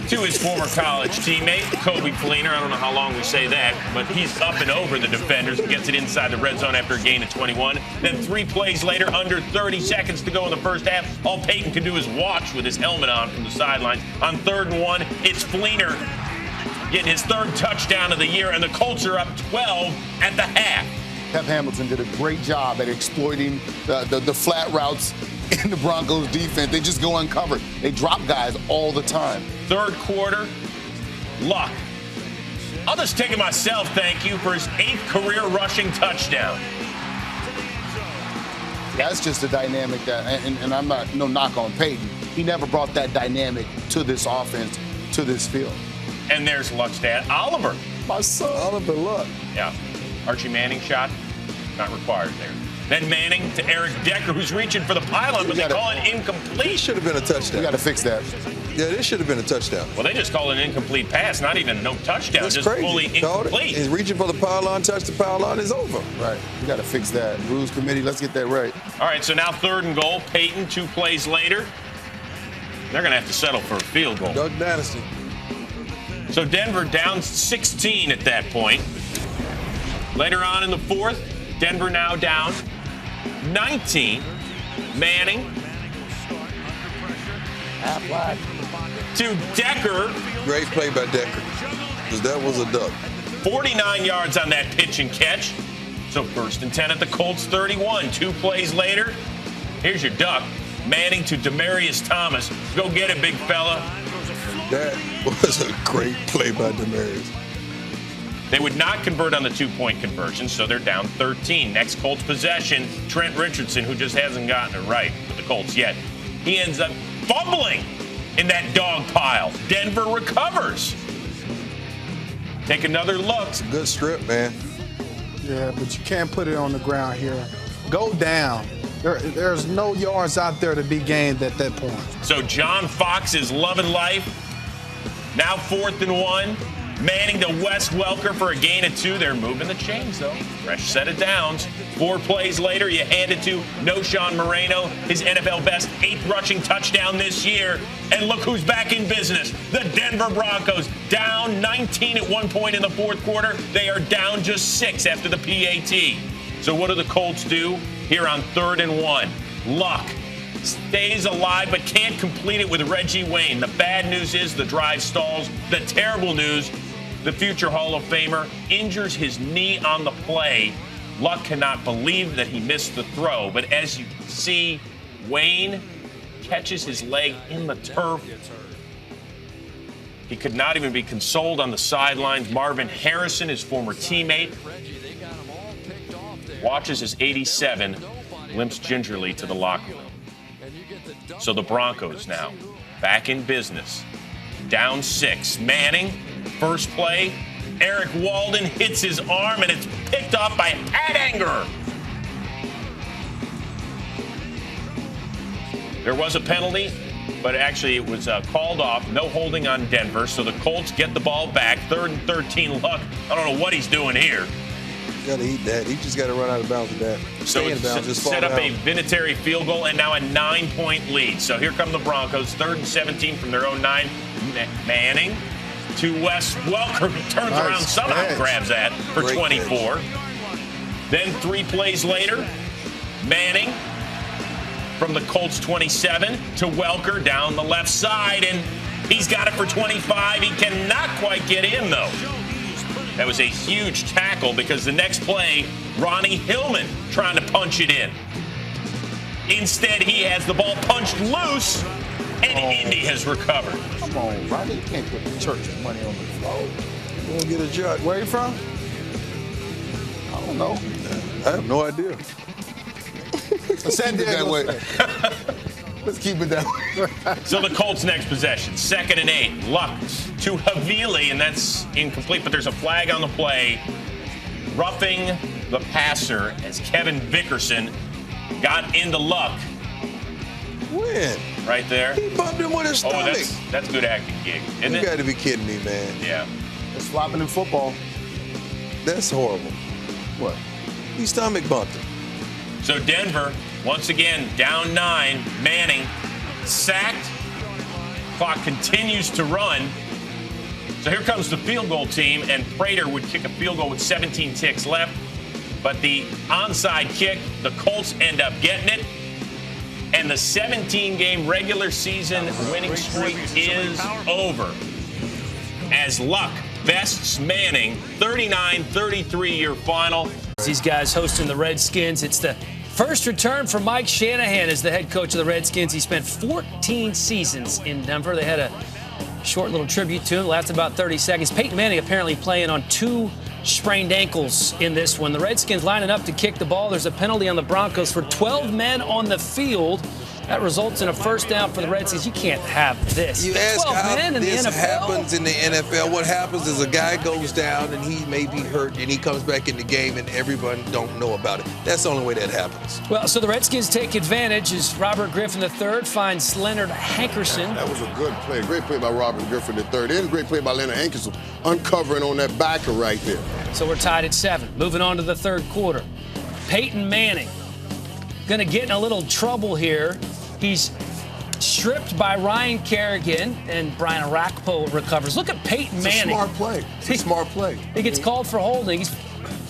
to his former college teammate, Kobe Fleener. I don't know how long we say that, but he's up and over the defenders and gets it inside the red zone after a gain of 21. Then 3 plays later, under 30 seconds to go in the first half, all Peyton can do is watch with his helmet on from the sidelines. On 3rd and 1, it's Fleener getting his 3rd touchdown of the year, and the Colts are up 12 at the half. Pep Hamilton did a great job at exploiting the flat routes in the Broncos defense. They just go uncovered. They drop guys all the time. 3rd quarter, Luck. I'll just take it myself, thank you, for his 8th career rushing touchdown. That's just a dynamic that, and I'm not, no knock on Peyton. He never brought that dynamic to this offense, to this field. And there's Luck's dad, Oliver. My son. Oliver Luck. Yeah. Archie Manning shot, not required there. Then Manning to Eric Decker, who's reaching for the pylon, but they call it incomplete. This should have been a touchdown. We got to fix that. Yeah, this should have been a touchdown. Well, they just call it an incomplete pass, not even no touchdown, That's just crazy. fully incomplete. He's reaching for the pylon, touch the pylon, is over. Right. We got to fix that. Rules committee, let's get that right. All right, so now 3rd and goal. Peyton, 2 plays later. They're going to have to settle for a field goal. Doug Dynasty. So Denver down 16 at that point. Later on in the 4th, Denver now down 19. Manning to Decker. Great play by Decker, because that was a duck. 49 yards on that pitch and catch. So 1st and 10 at the Colts 31. 2 plays later, here's your duck. Manning to Demaryius Thomas. Go get it, big fella. That was a great play by Demaryius. They would not convert on the 2-point conversion, so they're down 13. Next Colts possession, Trent Richardson, who just hasn't gotten it right with the Colts yet. He ends up fumbling in that dog pile. Denver recovers. Take another look. It's a good strip, man. Yeah, but you can't put it on the ground here. Go down. There's no yards out there to be gained at that point. So John Fox is loving life. Now 4th and 1. Manning to Wes Welker for a gain of 2. They're moving the chains, though. Fresh set of downs. 4 plays later, you hand it to Noshawn Moreno, his NFL best 8th rushing touchdown this year. And look who's back in business. The Denver Broncos, down 19 at one point in the 4th quarter. They are down just 6 after the PAT. So what do the Colts do here on 3rd and 1? Luck stays alive but can't complete it with Reggie Wayne. The bad news is the drive stalls. The terrible news, the future Hall of Famer injures his knee on the play. Luck cannot believe that he missed the throw, but as you can see, Wayne catches his leg in the turf. He could not even be consoled on the sidelines. Marvin Harrison, his former teammate, watches as 87 limps gingerly to the locker room. So the Broncos now back in business. Down 6. Manning, first play. Eric Walden hits his arm, and it's picked off by Hadanger. There was a penalty, but actually it was called off. No holding on Denver, so the Colts get the ball back. 3rd and 13. Luck, I don't know what he's doing here. Got to eat that. He just got to run out of bounds with that. So in bounds, just set up down. a Vinatieri field goal and now a 9-point lead. So here come the Broncos, 3rd and 17 from their own 9. Manning to Wes Welker, who turns around, somehow grabs that for Great 24. Catch. Then 3 plays later, Manning from the Colts 27 to Welker down the left side, and he's got it for 25. He cannot quite get in, though. That was a huge tackle because the next play, Ronnie Hillman trying to punch it in. Instead, he has the ball punched loose, and Indy has recovered. Come on, Ronnie. You can't put the church money on the floor. You want to get a judge. Where you from? I don't know. I have no idea. Let's keep it that way. Let's keep it that way. So the Colts' next possession, 2nd and 8. Luck to Havili, and that's incomplete, but there's a flag on the play. Roughing the passer as Kevin Vickerson got into Luck. When? Right there. He bumped him with his stomach. That's good acting gig, isn't You it? got to be kidding me, man. Yeah. It's flopping in football. That's horrible. What? He stomach bumped him. So Denver, once again, down 9. Manning sacked. Clock continues to run. So here comes the field goal team, and Prater would kick a field goal with 17 ticks left. But the onside kick, the Colts end up getting it. And the 17-game regular season winning streak is over. As luck bests Manning, 39-33 your final. These guys hosting the Redskins. It's the first return for Mike Shanahan as the head coach of the Redskins. He spent 14 seasons in Denver. They had a short little tribute to him, lasted about 30 seconds. Peyton Manning apparently playing on 2 sprained ankles in this one. The Redskins lining up to kick the ball. There's a penalty on the Broncos for 12 men on the field. That results in a first down for the Redskins. You can't have this. You ask how this NFL? happens in the NFL. What happens is a guy goes down and he may be hurt and he comes back in the game and everyone don't know about it. That's the only way that happens. Well, so the Redskins take advantage as Robert Griffin III finds Leonard Hankerson. That was a good play. Great play by Robert Griffin III. And a great play by Leonard Hankerson, uncovering on that backer right there. So we're tied at 7. Moving on to the third quarter. Peyton Manning going to get in a little trouble here. He's stripped by Ryan Kerrigan, and Brian Arakpo recovers. Look at Peyton Manning. It's a smart play. It's a smart play. He gets called for holding.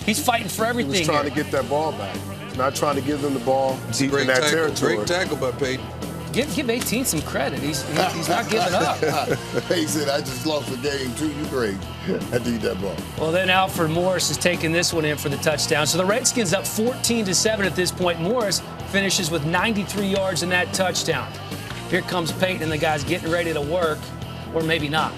He's fighting for everything. He's trying to get that ball back. He's not trying to give them the ball deep in that territory. Great tackle by Peyton. Give 18 some credit. He's not giving up. He said, I just lost the game, too. You great. I need that ball. Well, then Alfred Morris is taking this one in for the touchdown. So the Redskins up 14-7 at this point. Morris finishes with 93 yards in that touchdown. Here comes Peyton, and the guy's getting ready to work, or maybe not.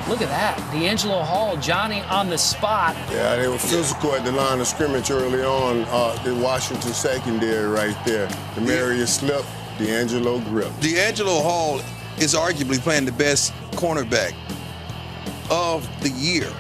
Look at that. D'Angelo Hall, Johnny on the spot. Yeah, they were physical at the line of scrimmage early on. The Washington secondary right there. The Marius slip, D'Angelo grip. D'Angelo Hall is arguably playing the best cornerback of the year.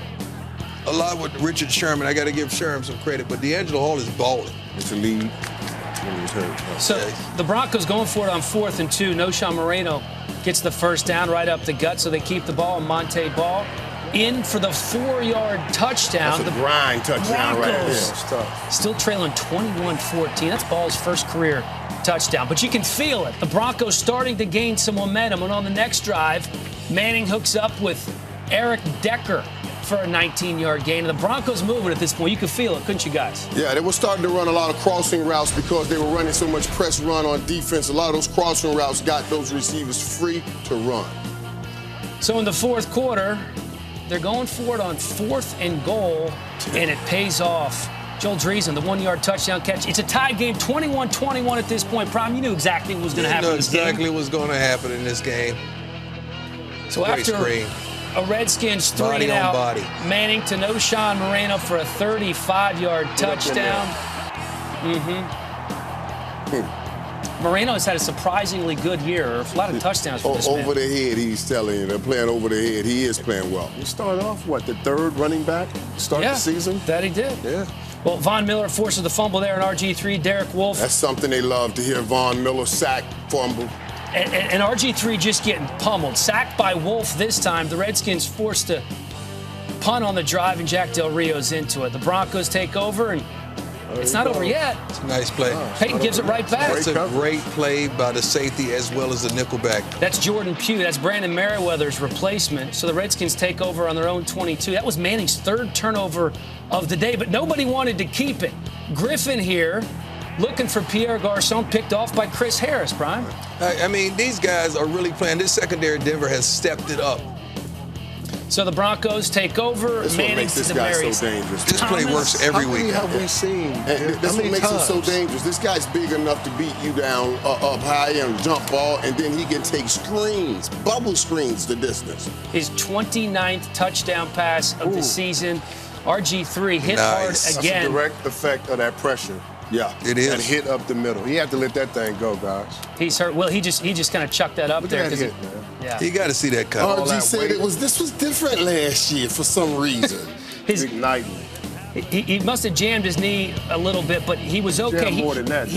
A lot with Richard Sherman. I got to give Sherman some credit, but D'Angelo Hall is balling. It's a lead. He was hurt. So the Broncos going for it on 4th and 2. Noshawn Moreno gets the first down right up the gut, so they keep the ball. Monte Ball in for the 4-yard touchdown. That's a grind touchdown right there. It's tough. Still trailing 21-14. That's Ball's first career touchdown. But you can feel it. The Broncos starting to gain some momentum. And on the next drive, Manning hooks up with Eric Decker for a 19-yard gain. And the Broncos moving at this point. You could feel it, couldn't you guys? Yeah, they were starting to run a lot of crossing routes because they were running so much press run on defense. A lot of those crossing routes got those receivers free to run. So in the fourth quarter, they're going for it on 4th and goal, and it pays off. Joel Dreesen, the 1-yard touchdown catch. It's a tied game, 21-21 at this point. Prime, you knew exactly what was going to happen in this game. Exactly what's going to happen in this game. So after a Redskins 3-and-out, Manning to Noshawn Moreno for a 35-yard touchdown. Moreno has had a surprisingly good year. A lot of touchdowns for this man. Over the head, he's telling you. They're playing over the head. He is playing well. He started off, the 3rd running back start the season? That he did. Yeah. Well, Von Miller forces the fumble there in RG3. Derek Wolfe. That's something they love to hear. Von Miller sack, fumble. And RG3 just getting pummeled. Sacked by Wolfe this time. The Redskins forced to punt on the drive, and Jack Del Rio's into it. The Broncos take over, and it's not over yet. It's a nice play. Peyton gives it right back. It's a great play by the safety as well as the nickelback. That's Jordan Pugh. That's Brandon Merriweather's replacement. So the Redskins take over on their own 22. That was Manning's 3rd turnover of the day, but nobody wanted to keep it. Griffin here, looking for Pierre Garçon, picked off by Chris Harris, Brian. I mean, these guys are really playing. This secondary Denver has stepped it up. So the Broncos take over. That's what makes this guy so dangerous. This play works every week. How many have we seen? That's what makes him so dangerous. This guy's big enough to beat you down up high and jump ball, and then he can take screens, bubble screens the distance. His 29th touchdown pass of the season. RG3 hit hard again. That's a direct effect of that pressure. Yeah, it is. That hit up the middle. He had to let that thing go, guys. He's hurt. Well, he just kind of chucked that up there. That hit, man. Yeah. You got to see that cut. RG said this was different last year for some reason. His igniting. He must have jammed his knee a little bit, but he was okay. More than that,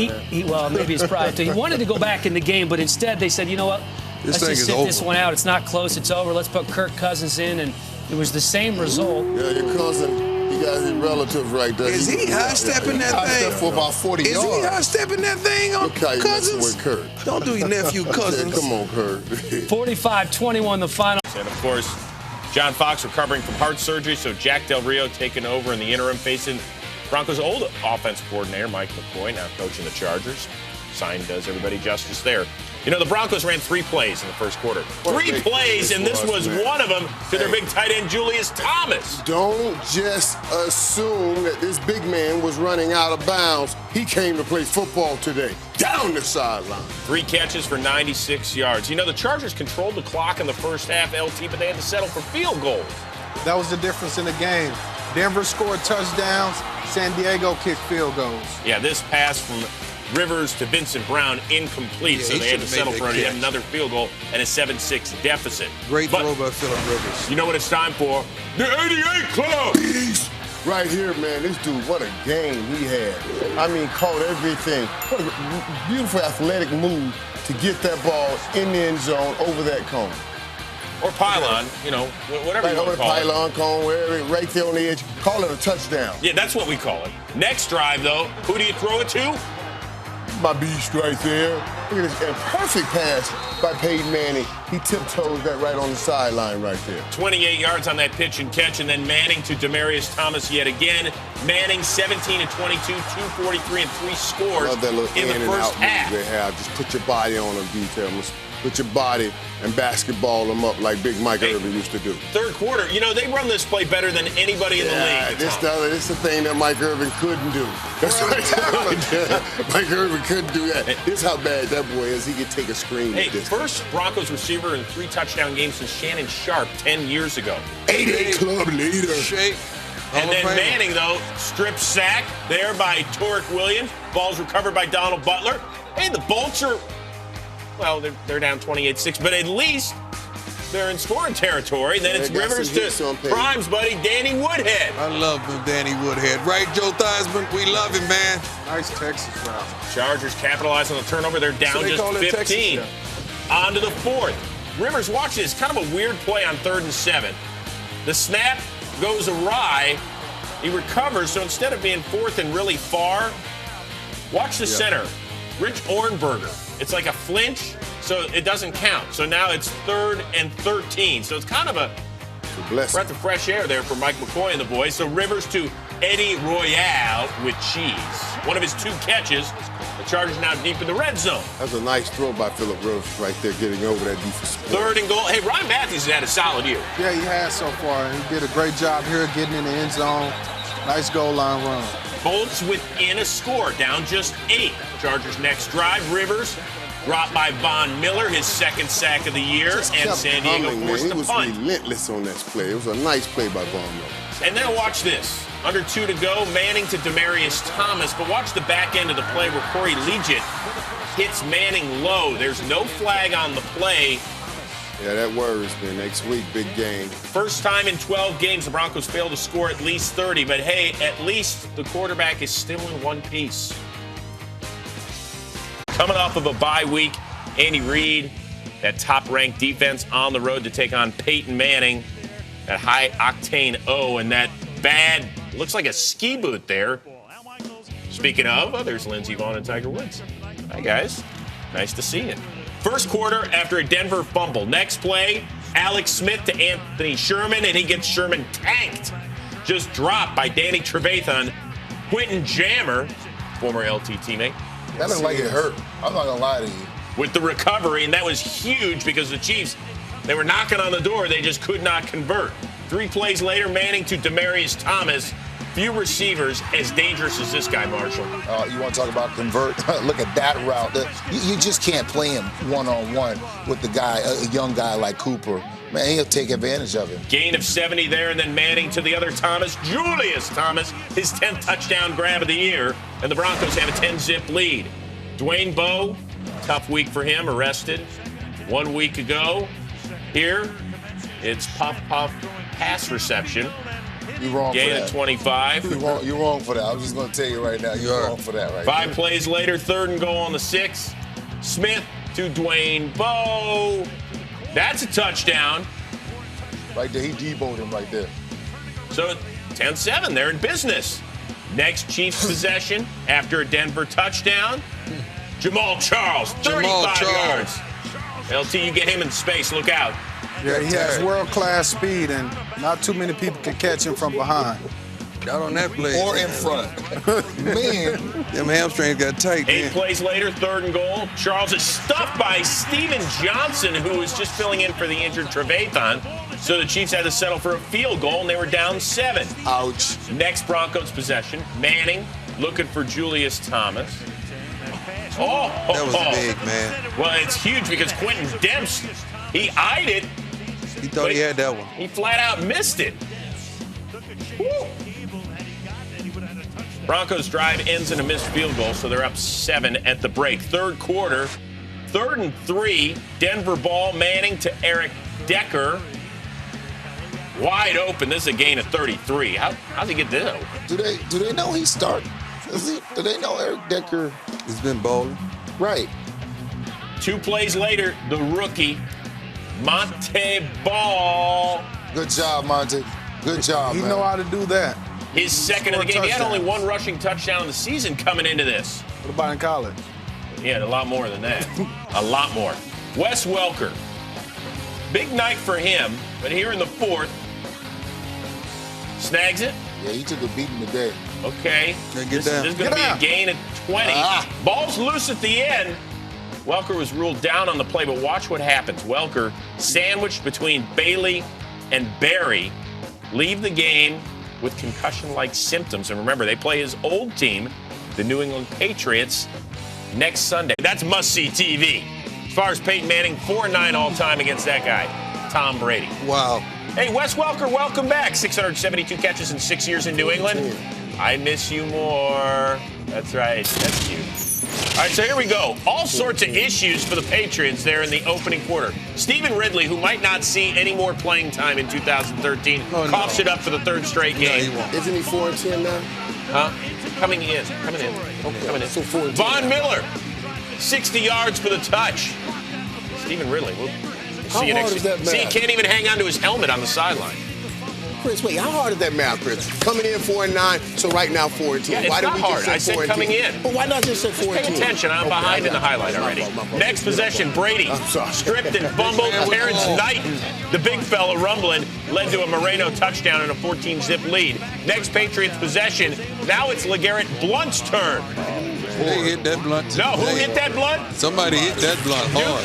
well, maybe his pride too. He wanted to go back in the game, but instead they said, you know what? Let's just sit this one out. It's not close. It's over. Let's put Kirk Cousins in, and it was the same result. Yeah, your cousin. He got his relatives right there. Is he high-stepping that thing? High step for about 40 yards. Is he high-stepping that thing on Look how you messing Cousins? with Kurt. Don't do your nephew Cousins. Come on, Kurt. 45-21 the final. And, of course, John Fox recovering from heart surgery, so Jack Del Rio taking over in the interim, facing Broncos' old offensive coordinator, Mike McCoy, now coaching the Chargers. Sign does everybody justice there. You know, the Broncos ran 3 plays in the first quarter. 3 plays, and this was one of them to their big tight end, Julius Thomas. Don't just assume that this big man was running out of bounds. He came to play football today. Down the sideline. 3 catches for 96 yards. You know, the Chargers controlled the clock in the first half, LT, but they had to settle for field goals. That was the difference in the game. Denver scored touchdowns. San Diego kicked field goals. Yeah, this pass from Rivers to Vincent Brown incomplete, so they had to settle for yet another field goal and a 7-6 deficit. Great throw by Phillip Rivers. You know what it's time for? The 88 Club! Right here, man, this dude, what a game he had. I mean, caught everything. What a beautiful athletic move to get that ball in the end zone over that cone. Or pylon, you know, whatever you want to call it. Pylon, cone, wherever, right there on the edge. Call it a touchdown. Yeah, that's what we call it. Next drive, though, who do you throw it to? My beast right there. Look at this. And perfect pass by Peyton Manning. He tiptoes that right on the sideline right there. 28 yards on that pitch and catch, and then Manning to Demaryius Thomas yet again. Manning 17-22, 243, and 3 scores Love that little in the first half. They have. Just put your body on them, detail. Put your body and basketball them up like Big Mike Irvin used to do. Third quarter, you know, they run this play better than anybody in the league. This is the thing that Mike Irvin couldn't do. That's right. Mike Irvin couldn't do that. This is how bad that boy is. He could take a screen. Hey, first Broncos receiver in 3 touchdown games since Shannon Sharp 10 years ago. 88 club leader. And then Manning, though, strip sack there by Torrek Williams. Ball's recovered by Donald Butler. Hey, the Bolts are, well, they're down 28-6, but at least they're in scoring territory. Then it's Rivers to Prime's buddy, Danny Woodhead. I love him, Danny Woodhead. Right, Joe Theismann? We love him, man. Nice Texas route. Chargers capitalize on the turnover. They're down just 15. On to the 4th. Rivers, watch this. Kind of a weird play on 3rd and 7. The snap goes awry. He recovers, so instead of being 4th and really far, watch the center. Rich Ornberger. It's like a flinch, so it doesn't count. So now it's 3rd and 13. So it's kind of a breath of fresh air there for Mike McCoy and the boys. So Rivers to Eddie Royale with cheese. One of his 2 catches. The Chargers now deep in the red zone. That's a nice throw by Phillip Rivers right there, getting over that defense. 3rd and goal. Hey, Ryan Matthews has had a solid year. Yeah, he has so far. He did a great job here getting in the end zone. Nice goal line run. Bolts within a score, down just 8. Chargers next drive. Rivers dropped by Von Miller, his 2nd sack of the year, and San Diego forced the punt. He was relentless on that play. It was a nice play by Von Miller. And then watch this. Under 2 to go, Manning to Demaryius Thomas, but watch the back end of the play where Corey Liuget hits Manning low. There's no flag on the play. Yeah, that worries me. Next week, big game. First time in 12 games the Broncos failed to score at least 30, but hey, at least the quarterback is still in one piece. Coming off of a bye week, Andy Reid, that top-ranked defense on the road to take on Peyton Manning, that high-octane O, and that bad, looks like a ski boot there. Speaking of, there's Lindsey Vonn and Tiger Woods. Hi, guys. Nice to see you. First quarter after a Denver fumble. Next play, Alex Smith to Anthony Sherman, and he gets Sherman tanked. Just dropped by Danny Trevathan. Quentin Jammer, former LT teammate. That looked like it hurt. I'm not going to lie to you. With the recovery, and that was huge because the Chiefs, they were knocking on the door. They just could not convert. 3 plays later, Manning to Demaryius Thomas. Few receivers as dangerous as this guy, Marshall. You want to talk about convert? Look at that route. You just can't play him one-on-one with the guy, a young guy like Cooper. Man, he'll take advantage of him. Gain of 70 there, and then Manning to the other Thomas, Julius Thomas, his 10th touchdown grab of the year, and the Broncos have a 10-zip lead. Dwayne Bowe, tough week for him, arrested 1 week ago. Here, it's puff pass reception. You're wrong Gain for that. of 25. You're wrong for that. I'm just going to tell you right now, you're wrong for that right 5 there. plays later, 3rd and goal on the 6. Smith to Dwayne Bowe. That's a touchdown. Right there, he deboed him right there. So 10-7. They're in business. Next Chiefs possession after a Denver touchdown. Jamal Charles, 35 yards. LT, you get him in space. Look out. Yeah, he has world-class speed, and not too many people can catch him from behind. Not on that play. Or in front. Man. Them hamstrings got tight. 8 plays later, 3rd and goal. Charles is stuffed by Steven Johnson, who was just filling in for the injured Trevathan. So the Chiefs had to settle for a field goal, and they were down 7. Ouch. Next Broncos possession. Manning looking for Julius Thomas. That was big, man. Well, it's huge because Quentin Demps, he eyed it. He thought he had that one. He flat out missed it. Woo. Broncos drive ends in a missed field goal, so they're up 7 at the break. 3rd quarter, 3rd and 3. Denver ball. Manning to Eric Decker. Wide open. This is a gain of 33. How's he get this open? Do they know he's starting? Do they know Eric Decker? He's been bowling. Right. 2 plays later, the rookie, Monte Ball. Good job, Monte. Good job, He man. know how to do that. His second of the game. He had only 1 rushing touchdown in the season coming into this. What about in college? He had a lot more than that. A lot more. Wes Welker. Big night for him, but here in the 4th, snags it. Yeah, he took a beating today. Okay. Get This down. is going to be a gain of 20. Ball's loose at the end. Welker was ruled down on the play, but watch what happens. Welker, sandwiched between Bailey and Barry, leave the game with concussion-like symptoms. And remember, they play his old team, the New England Patriots, next Sunday. That's must-see TV. As far as Peyton Manning, 4-9 all-time against that guy, Tom Brady. Wow. Hey, Wes Welker, welcome back. 672 catches in 6 years in New England. I miss you more. That's right. That's you. All right, so here we go. All sorts of issues for the Patriots there in the opening quarter. Stephen Ridley, who might not see any more playing time in 2013, coughs it up for the 3rd straight game. Isn't he 4-10 now? Huh? Coming in. Okay. Coming in. So 4-10. Von Miller, 60 yards for the touch. Stephen Ridley, we'll see you next week. See, he can't even hang on to his helmet on the sideline. Chris, wait, how hard is that math, Chris? Coming in 4-9, so right now 4-10. Yeah, it's why not hard. I said coming in. But why not just say 4-10? Pay attention. I'm behind in the highlight already. Next possession, Brady stripped and fumbled. Terrence Knighton, the big fella rumbling, led to a Moreno touchdown and a 14-zip lead. Next Patriots possession. Now it's LeGarrette Blount's turn. They hit that blunt. No, who hit that blunt? Somebody hit that blunt hard.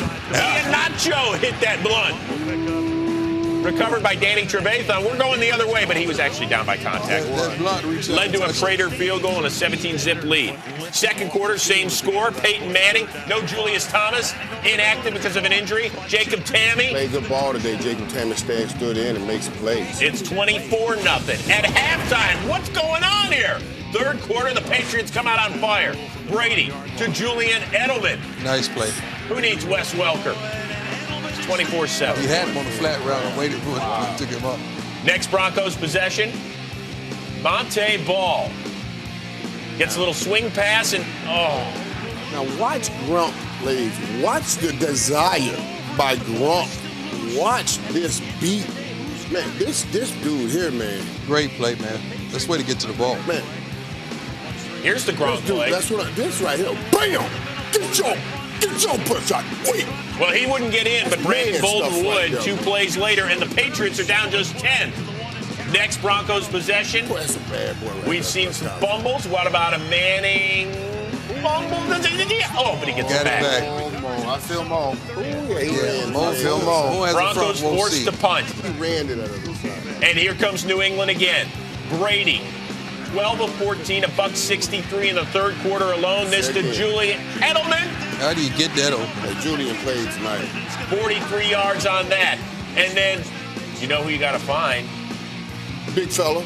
Nacho hit that blunt. Recovered by Danny Trevathan. We're going the other way, but he was actually down by contact. That blunt led to a Prater field goal and a 17-zip lead. 2nd quarter, same score. Peyton Manning, no Julius Thomas, inactive because of an injury. Jacob Tamme. Played good ball today. Jacob Tamme stood in and made some plays. It's 24-0. At halftime, what's going on here? 3rd quarter, the Patriots come out on fire. Brady to Julian Edelman. Nice play. Who needs Wes Welker? 24-7. He had him on the flat route and waited for it and took him up. Next Broncos possession, Monte Ball. Gets a little swing pass and, Now watch Grump plays. Watch the desire by Grump. Watch this beat. Man, this dude here, man. Great play, man. That's the way to get to the ball. Man. Here's the Grump play. That's what this right here. Bam! Get your push out. Wait. Well, he wouldn't get in, but Brandon Bolden would. Right 2 plays later, and the Patriots are down just 10. Next Broncos possession. Boy, that's a bad boy right We've seen some fumbles. What about a Manning fumble? Oh, but he gets it back. I feel Mo. Broncos forced to punt. He ran it out of the side. And here comes New England again. Brady. 12 of 14, $163 in the 3rd quarter alone. This to Julian Edelman. How do you get that open? Hey, Julian played tonight. 43 yards on that. And then, you know who you got to find? Big fella.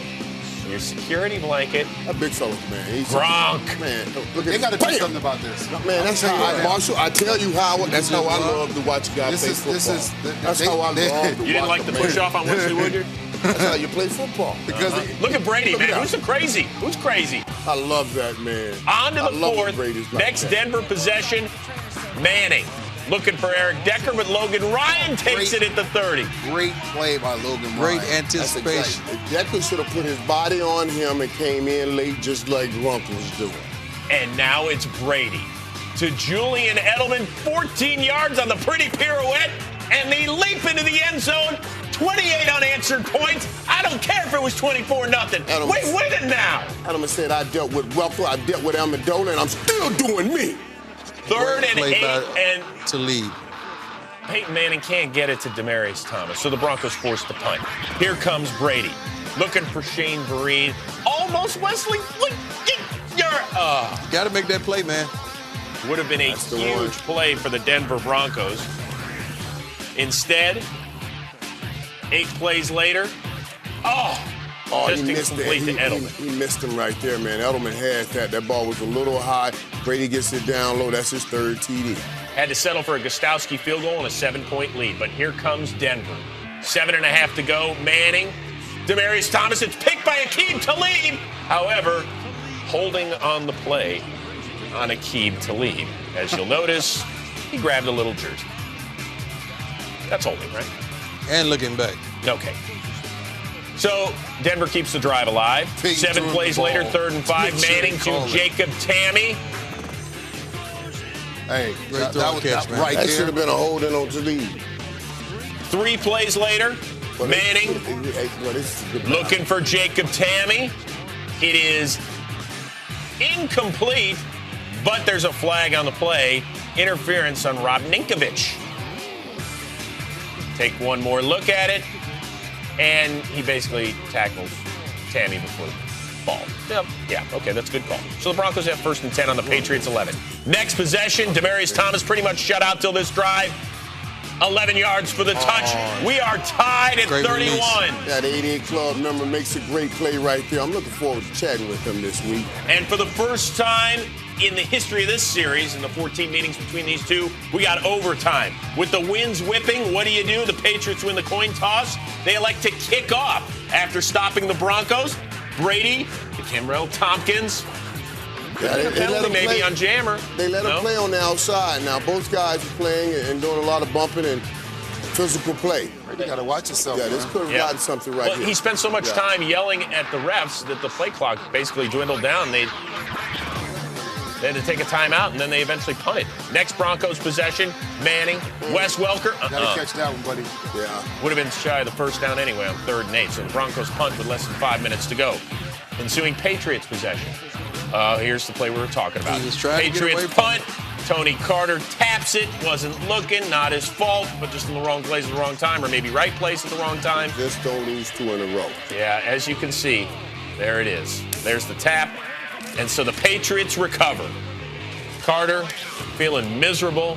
Your security blanket. That big fella, man. He's Gronk. Man, look at They got to do something about this. Man, that's how Marshall, I tell you how, that's how I love to watch guys play football. That's how I love to watch. You didn't like the push off on Wesley Woodyard? That's how you play football. Because look at Brady, man. Who's crazy? Who's crazy? I love that, man. On to the 4th. Next Denver possession, Manning. Looking for Eric Decker, but Logan Ryan takes it at the 30. Great play by Logan Ryan. Great anticipation. Decker should have put his body on him and came in late just like Gronk was doing. And now it's Brady to Julian Edelman, 14 yards on the pretty pirouette, and they leap into the end zone. 28 unanswered points. I don't care if it was 24-0. We win it now. Edelman said, I dealt with Ruffalo, I dealt with Amendola, and I'm still doing me. 3rd and 8, and to lead. Peyton Manning can't get it to Demaryius Thomas, so the Broncos forced the punt. Here comes Brady, looking for Shane Vereen. Almost Wesley. Got to make that play, man. Would have been a huge play for the Denver Broncos. Instead, 8 plays later, just incomplete to Edelman. He missed him right there, man. Edelman had that. That ball was a little high. Brady gets it down low. That's his 3rd TD. Had to settle for a Gostowski field goal and a 7-point lead. But here comes Denver. 7.5 to go. Manning. Demaryius Thomas. It's picked by Aqib Talib. However, holding on the play on Aqib Talib. As you'll notice, he grabbed a little jersey. That's holding, right? And looking back. Okay. So Denver keeps the drive alive. 7 plays later, 3rd and 5. Manning to Jacob Tamme. Hey, great throw catch, man. Right, that should have been a holding on Talib. 3 plays later, Manning looking for Jacob Tamme. It is incomplete, but there's a flag on the play. Interference on Rob Ninkovich. Take one more look at it, and he basically tackles Tamme before the ball. Yep. Yeah, okay, that's a good call. So the Broncos have 1st and 10 on the Patriots 11. Next possession, Demaryius Thomas pretty much shut out till this drive. 11 yards for the touch. We are tied at 31. Release. That 88 club member makes a great play right there. I'm looking forward to chatting with him this week. And for the first time in the history of this series, in the 14 meetings between these two, we got overtime. With the winds whipping, what do? The Patriots win the coin toss. They elect to kick off after stopping the Broncos. Brady, Kimrell Tompkins, they penalty maybe on Jammer. They let him play on the outside. Now, both guys are playing and doing a lot of bumping and physical play. You got to watch yourself. Yeah, this could have gotten something right here. He spent so much time yelling at the refs that the play clock basically dwindled down. They had to take a timeout, and then they eventually punted. Next Broncos possession, Manning, Wes Welker. Got to catch that one, buddy. Yeah. Would have been shy of the first down anyway on 3rd and 8. So the Broncos punt with less than 5 minutes to go. Ensuing Patriots possession. Here's the play we were talking about. Patriots punt. Tony Carter taps it. Wasn't looking. Not his fault, but just in the wrong place at the wrong time, or maybe right place at the wrong time. Just don't lose 2 in a row. Yeah, as you can see, there it is. There's the tap. And so the Patriots recover. Carter feeling miserable.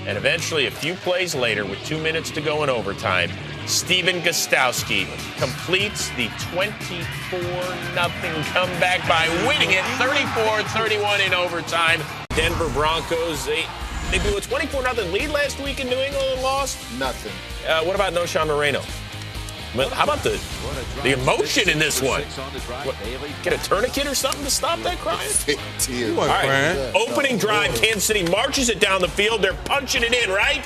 And eventually, a few plays later, with 2 minutes to go in overtime, Stephen Gostowski completes the 24-0 comeback by winning it 34-31 in overtime. Denver Broncos, they blew a 24-0 lead last week in New England and lost. Nothing. What about Noshawn Moreno? How about the emotion in this one? What, get a tourniquet or something to stop that crying? All right. Opening drive, Kansas City marches it down the field. They're punching it in, right?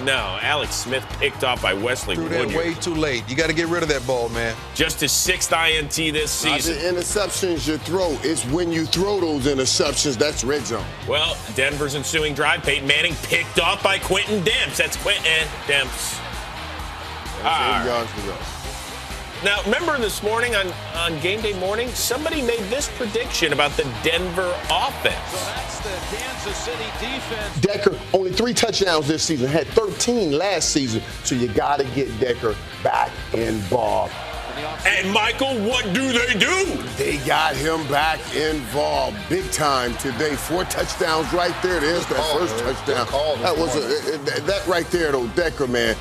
No, Alex Smith picked off by Wesley Woodyard. Way too late. You got to get rid of that ball, man. Just his 6th INT this season. Not the interceptions you throw. It's when you throw those interceptions, that's red zone. Well, Denver's ensuing drive, Peyton Manning picked off by Quentin Demps. That's Quentin Demps. 8 yards to go. Now, remember this morning on game day morning, somebody made this prediction about the Denver offense. So that's the Kansas City defense. Decker, only 3 touchdowns this season, had 13 last season, so you got to get Decker back involved. And Michael, what do? They got him back involved big time today. 4 touchdowns right there. There's that first touchdown. That was that right there, though, Decker, man.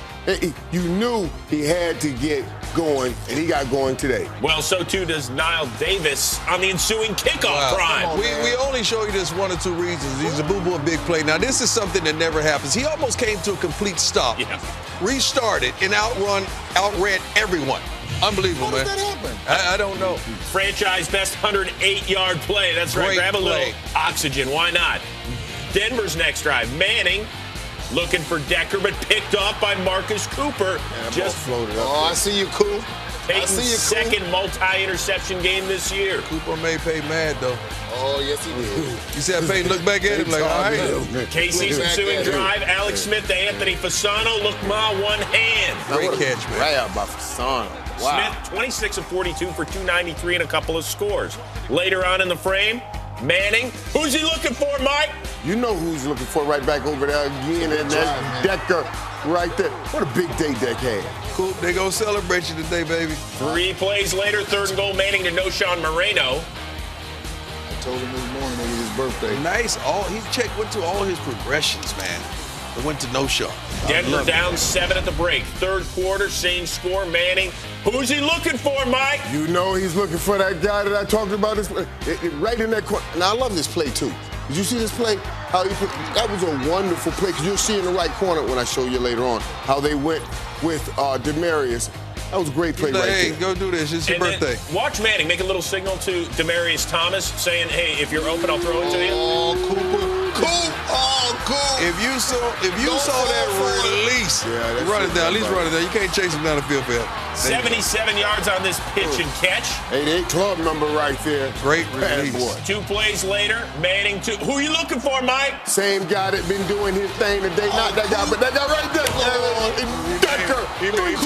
You knew he had to get going, and he got going today. Well, so too does Niall Davis on the ensuing kickoff drive. We only show you this 1 or 2 reasons. He's a boo-boo, a big play. Now, this is something that never happens. He almost came to a complete stop, restarted, and outran everyone. Unbelievable, man. How did that happen? I don't know. Franchise best 108-yard play. That's right. Great Grab a play. little oxygen. Why not? Denver's next drive. Manning looking for Decker, but picked off by Marcus Cooper. Just floated up. Oh, I see you, Coop. Peyton's second multi-interception game this year. Cooper made Peyton mad, though. Oh, yes, he did. You see how Peyton looked back at him like, all right. KC's ensuing drive. Alex Smith to Anthony Fasano. Look, one hand. Great catch, man. Right out by Fasano. Wow. Smith, 26 of 42 for 293 and a couple of scores. Later on in the frame, Manning. Who's he looking for, Mike? You know who's looking for right back over there again, and that Decker right there. What a big day Deck had. Cool. They gonna celebrate you today, baby. 3 plays later, 3rd and goal, Manning to Noshawn Moreno. I told him this morning it was his birthday. Nice. Went to all his progressions, man. It went to no-show. Denver down 7 at the break. 3rd quarter, same score, Manning. Who's he looking for, Mike? You know he's looking for that guy that I talked about right in that corner. Now, I love this play, too. Did you see this play? That was a wonderful play, because you'll see in the right corner when I show you later on how they went with Demarius. That was a great play right there. Hey, go do this. It's your birthday. Watch Manning make a little signal to Demarius Thomas saying, hey, if you're open, I'll throw it to you. Oh, Cooper. Cool. If you saw that release, run it down. At least run it down. You can't chase him down the field for him. 77 yards on this pitch and catch. 88 club number right there. Great release. 2 plays later, Manning to who are you looking for, Mike? Same guy that been doing his thing today. Not that guy, but that guy right there. Decker. He made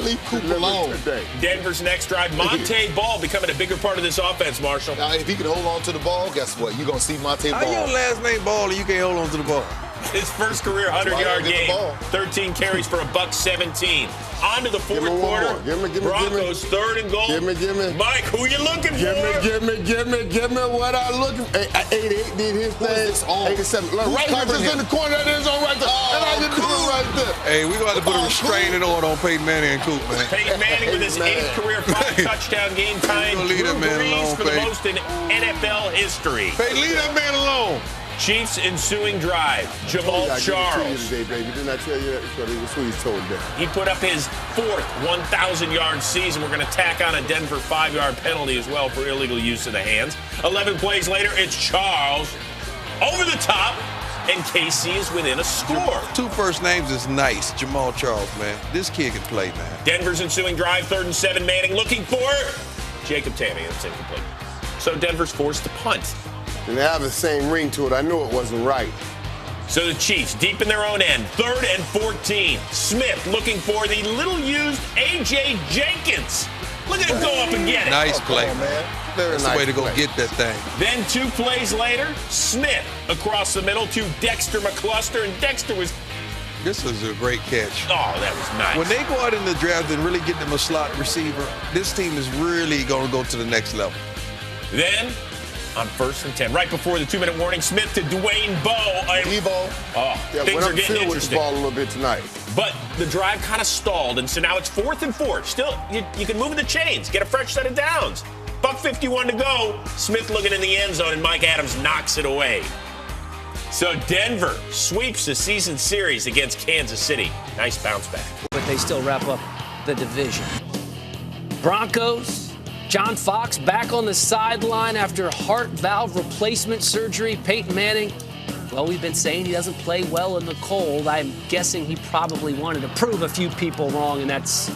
Leave Cooper alone. Denver's next drive, Monte Ball becoming a bigger part of this offense, Marshall. Now, if he can hold on to the ball, guess what? You're going to see Monte Ball. How your last name Ball and you can't hold on to the ball? His first career 100-yard game, 13 carries for $117. On to the 4th quarter. Broncos 3rd and goal. Give me. Mike, who you looking for? Give me what I looking for. 88 did his thing. 87. Look, right here, just in the corner. That is on right there. And I can do it right there. Hey, we're going to have to put a restraining order on Peyton Manning and Coop, man. Peyton Manning with his 8th career 5-touchdown game, tying Drew Brees for the most in NFL history. Hey, leave that man alone. Chiefs ensuing drive. Jamal Charles. Today, baby. Didn't I tell you that? That's what he told them. He put up his 4th 1,000-yard season. We're going to tack on a Denver 5-yard penalty as well for illegal use of the hands. 11 plays later, it's Charles over the top, and KC is within a score. 2 first names is nice. Jamal Charles, man. This kid can play, man. Denver's ensuing drive, 3rd and 7. Manning looking for Jacob Tammey. That's incomplete. So Denver's forced to punt. And they have the same ring to it. I knew it wasn't right. So the Chiefs deep in their own end, 3rd and 14. Smith looking for the little-used A.J. Jenkins. Look at him go up and get it. Nice play, man. That's the way to go get that thing. Then 2 plays later, Smith across the middle to Dexter McCluster, and Dexter was... This was a great catch. Oh, that was nice. When they go out in the draft and really get them a slot receiver, this team is really going to go to the next level. Then... on 1st and 10, right before the 2-minute warning, Smith to Dwayne Bowe. Things are getting interesting. With the ball a little bit tonight. But the drive kind of stalled, and so now it's 4th and 4. Still, you can move in the chains, get a fresh set of downs. $1:51 to go. Smith looking in the end zone, and Mike Adams knocks it away. So Denver sweeps the season series against Kansas City. Nice bounce back. But they still wrap up the division. Broncos. John Fox back on the sideline after heart valve replacement surgery. Peyton Manning, well, we've been saying he doesn't play well in the cold. I'm guessing he probably wanted to prove a few people wrong, and that's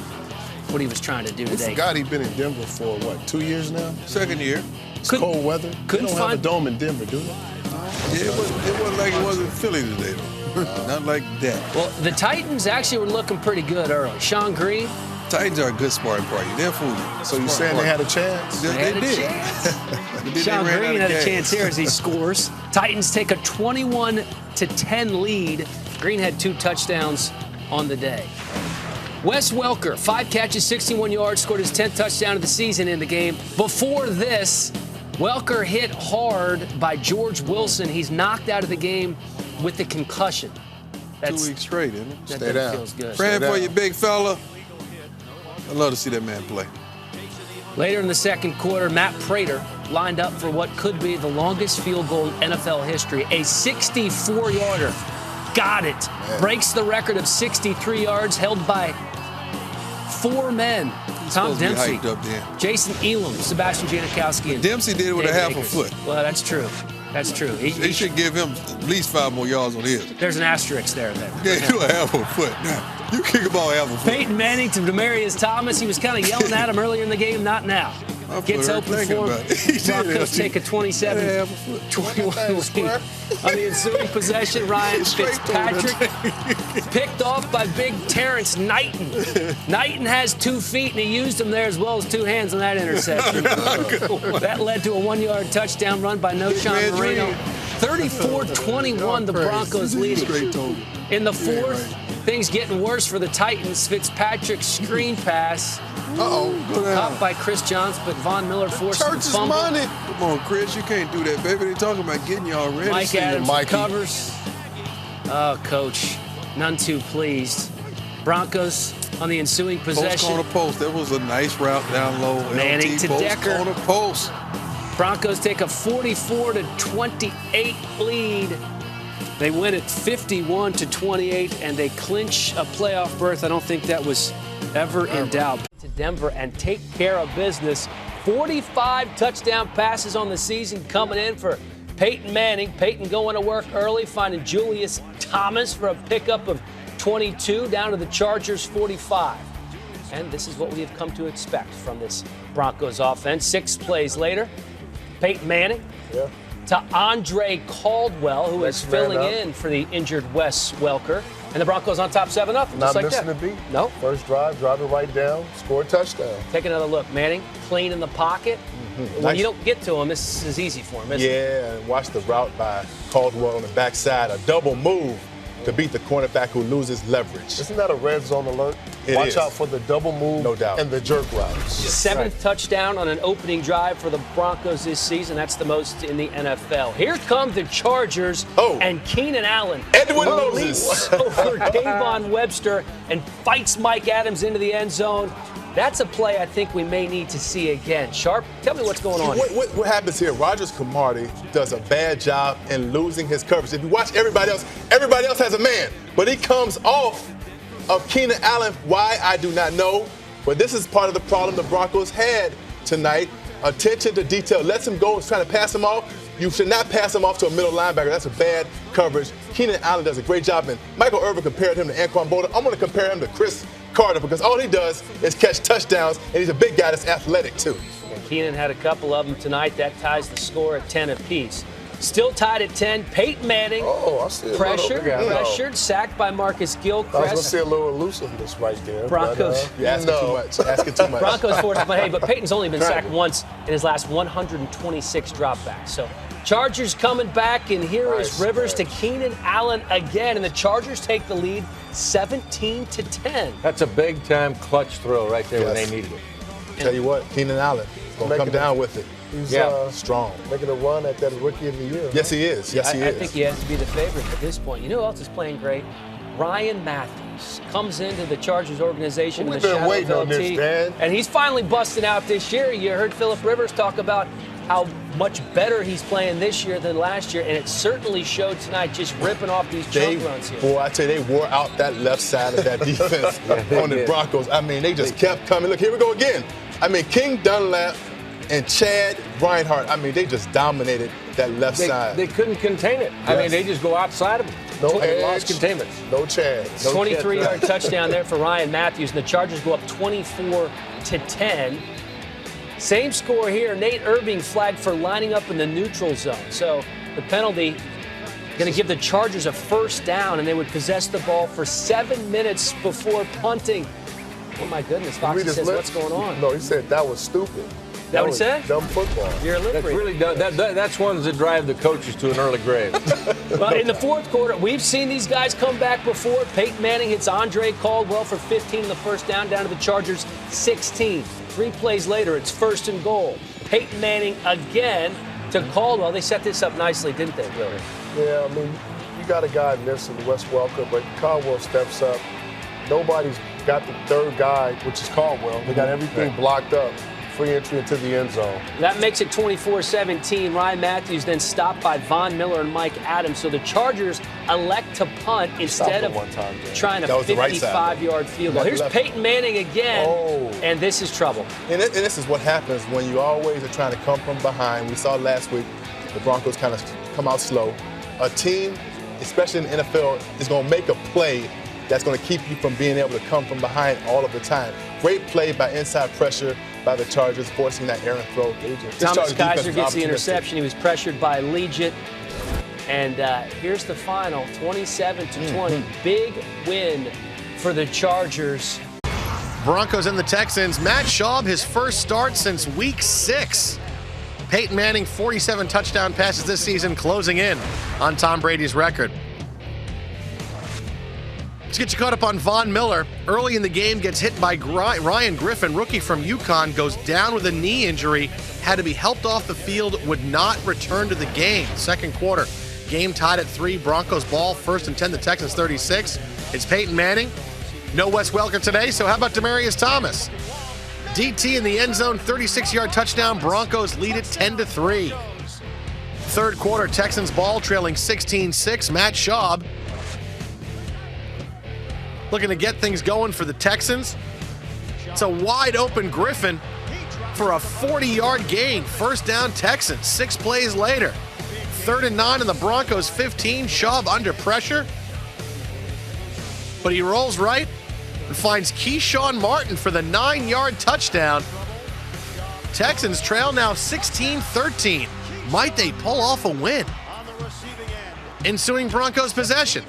what he was trying to do today. I forgot he'd been in Denver for, 2 years now? 2nd year. It's cold weather. They don't have a dome in Denver, do they? Yeah, it wasn't like it was in Philly today, though. Not like that. Well, the Titans actually were looking pretty good early. Sean Green. Titans are a good sparring party. They'll fool you. So you're saying they had a chance? They did. Sean Green had a chance here as he scores. Titans take a 21-10 lead. Green had 2 touchdowns on the day. Wes Welker, 5 catches, 61 yards, scored his 10th touchdown of the season in the game. Before this, Welker hit hard by George Wilson. He's knocked out of the game with the concussion. That's 2 weeks straight, isn't it? Stay down. Feels good. Praying for you, big fella. I'd love to see that man play. Later in the 2nd quarter, Matt Prater lined up for what could be the longest field goal in NFL history, a 64-yarder. Got it. Man. Breaks the record of 63 yards held by 4 men. Tom Dempsey, up there. Jason Elam, Sebastian Janikowski, and Dempsey did it with David a half Akers. a foot. Well, that's true. That's true. They should give him at least 5 more yards on his. There's an asterisk there. Yeah, you don't have a foot. Now, you kick a ball half a foot. Peyton Manning to Demaryius Thomas. He was kind of yelling at him earlier in the game. Not now. Gets open for him. Broncos take a 27-21 lead. On the ensuing possession, Ryan Fitzpatrick picked off by big Terrence Knighton. Knighton has 2 feet, and he used them there as well as 2 hands on that interception. That led to a 1-yard touchdown run by Noshawn Marino. 34-21, the Broncos leading. In the fourth, things getting worse for the Titans. Fitzpatrick's screen pass. Caught by Chris Johnson, but Von Miller forced the fumble. Money. Come on, Chris, you can't do that, baby. They're talking about getting you already. Mike Adams recovers. Oh, Coach, none too pleased. Broncos on the ensuing possession. Post on the post. That was a nice route down low. Manning to Decker. On the post. Broncos take a 44-28 lead. They win it 51-28, and they clinch a playoff berth. I don't think that was ever in doubt. To Denver and take care of business. 45 touchdown passes on the season coming in for Peyton Manning. Peyton going to work early, finding Julius Thomas for a pickup of 22 down to the Chargers 45. And this is what we have come to expect from this Broncos offense. 6 plays later, Peyton Manning to Andre Caldwell, who is filling in for the injured Wes Welker. And the Broncos on top 7-0, just Not like missing that. a beat. No. First drive it right down, score a touchdown. Take another look. Manning, clean in the pocket. When you don't get to him, this is easy for him, isn't it? Yeah, and watch the route by Caldwell on the backside. A double move to beat the cornerback who loses leverage. Isn't that a red zone alert? Watch out for the double move and the jerk routes. 7th touchdown on an opening drive for the Broncos this season. That's the most in the NFL. Here come the Chargers and Keenan Allen. Edwin Moses. Leaps over Davon Webster and fights Mike Adams into the end zone. That's a play I think we may need to see again. Sharp, tell me what's going on. What happens here? Rogers Cromartie does a bad job in losing his coverage. If you watch everybody else has a man, but he comes off of Keenan Allen. Why, I do not know. But this is part of the problem the Broncos had tonight. Attention to detail. Lets him go and trying to pass him off. You should not pass him off to a middle linebacker. That's a bad coverage. Keenan Allen does a great job. And Michael Irvin compared him to Anquan Boldin. I'm going to compare him to Chris Carter because all he does is catch touchdowns, and he's a big guy that's athletic, too. And Keenan had a couple of them tonight. That ties the score at 10 apiece. Still tied at 10. Peyton Manning, pressured, sacked by Marcus Gilchrist. I was going to see a little elusiveness right there. Broncos. You're asking too much. Asking too much. Broncos forced, but hey, but Peyton's only been sacked once in his last 126 dropbacks. So Chargers coming back, and here is Rivers to Keenan Allen again, and the Chargers take the lead 17-10. That's a big-time clutch throw right there when they needed it. Tell you what, Keenan Allen going to come down with it. He's strong. Making a run at that Rookie of the Year. Yes, he is. Yes, he is. I think he has to be the favorite at this point. You know who else is playing great? Ryan Matthews comes into the Chargers organization in the shadow of LT, and he's finally busting out this year. You heard Phillip Rivers talk about how much better he's playing this year than last year, and it certainly showed tonight, just ripping off these jump runs here. Boy, I tell you, they wore out that left side of that defense on the Broncos. I mean, they just kept coming. Look, here we go again. I mean, King Dunlap and Chad Reinhardt, I mean, they just dominated that left side. They couldn't contain it. I mean, they just go outside of it. They lost containment. No chance. 23-yard touchdown there for Ryan Matthews, and the Chargers go up 24-10. Same score here. Nate Irving flagged for lining up in the neutral zone. So the penalty going to give the Chargers a first down, and they would possess the ball for 7 minutes before punting. Oh, my goodness. Foxy says, what's going on? No, he said that was stupid. That what he said? Dumb football. You're a lip That's really dumb. That's ones that drive the coaches to an early grave. Well, in the fourth quarter, we've seen these guys come back before. Peyton Manning hits Andre Caldwell for 15 in the first down to the Chargers 16. 3 plays later, it's 1st and goal. Peyton Manning again to Caldwell. They set this up nicely, didn't they, Willie? Yeah, I mean, you got a guy missing, Wes Welker, but Caldwell steps up. Nobody's got the third guy, which is Caldwell. They got everything blocked up. Free entry into the end zone. That makes it 24-17. Ryan Matthews then stopped by Von Miller and Mike Adams. So the Chargers elect to punt instead of trying a 55-yard field goal. Here's Peyton Manning again, and this is trouble. And this is what happens when you always are trying to come from behind. We saw last week the Broncos kind of come out slow. A team, especially in the NFL, is going to make a play that's going to keep you from being able to come from behind all of the time. Great play by inside pressure by the Chargers, forcing that errant throw. Thomas Kaiser gets the interception. He was pressured by Legit. And here's the final, 27-20. Big win for the Chargers. Broncos and the Texans. Matt Schaub, his first start since week 6. Peyton Manning, 47 touchdown passes this season, closing in on Tom Brady's record. Let's get you caught up on Von Miller. Early in the game, gets hit by Ryan Griffin, rookie from UConn, goes down with a knee injury, had to be helped off the field, would not return to the game. Second quarter, game tied at 3, Broncos ball, 1st and 10, the Texans 36. It's Peyton Manning. No Wes Welker today, so how about Demaryius Thomas? DT in the end zone, 36-yard touchdown. Broncos lead it 10-3. Third quarter, Texans ball trailing 16-6. Matt Schaub looking to get things going for the Texans. It's a wide open Griffin for a 40-yard gain. First down Texans, 6 plays later. 3rd and 9 in the Broncos 15. Schaub under pressure. But he rolls right and finds Keyshawn Martin for the 9-yard touchdown. Texans trail now 16-13. Might they pull off a win? Ensuing Broncos possession.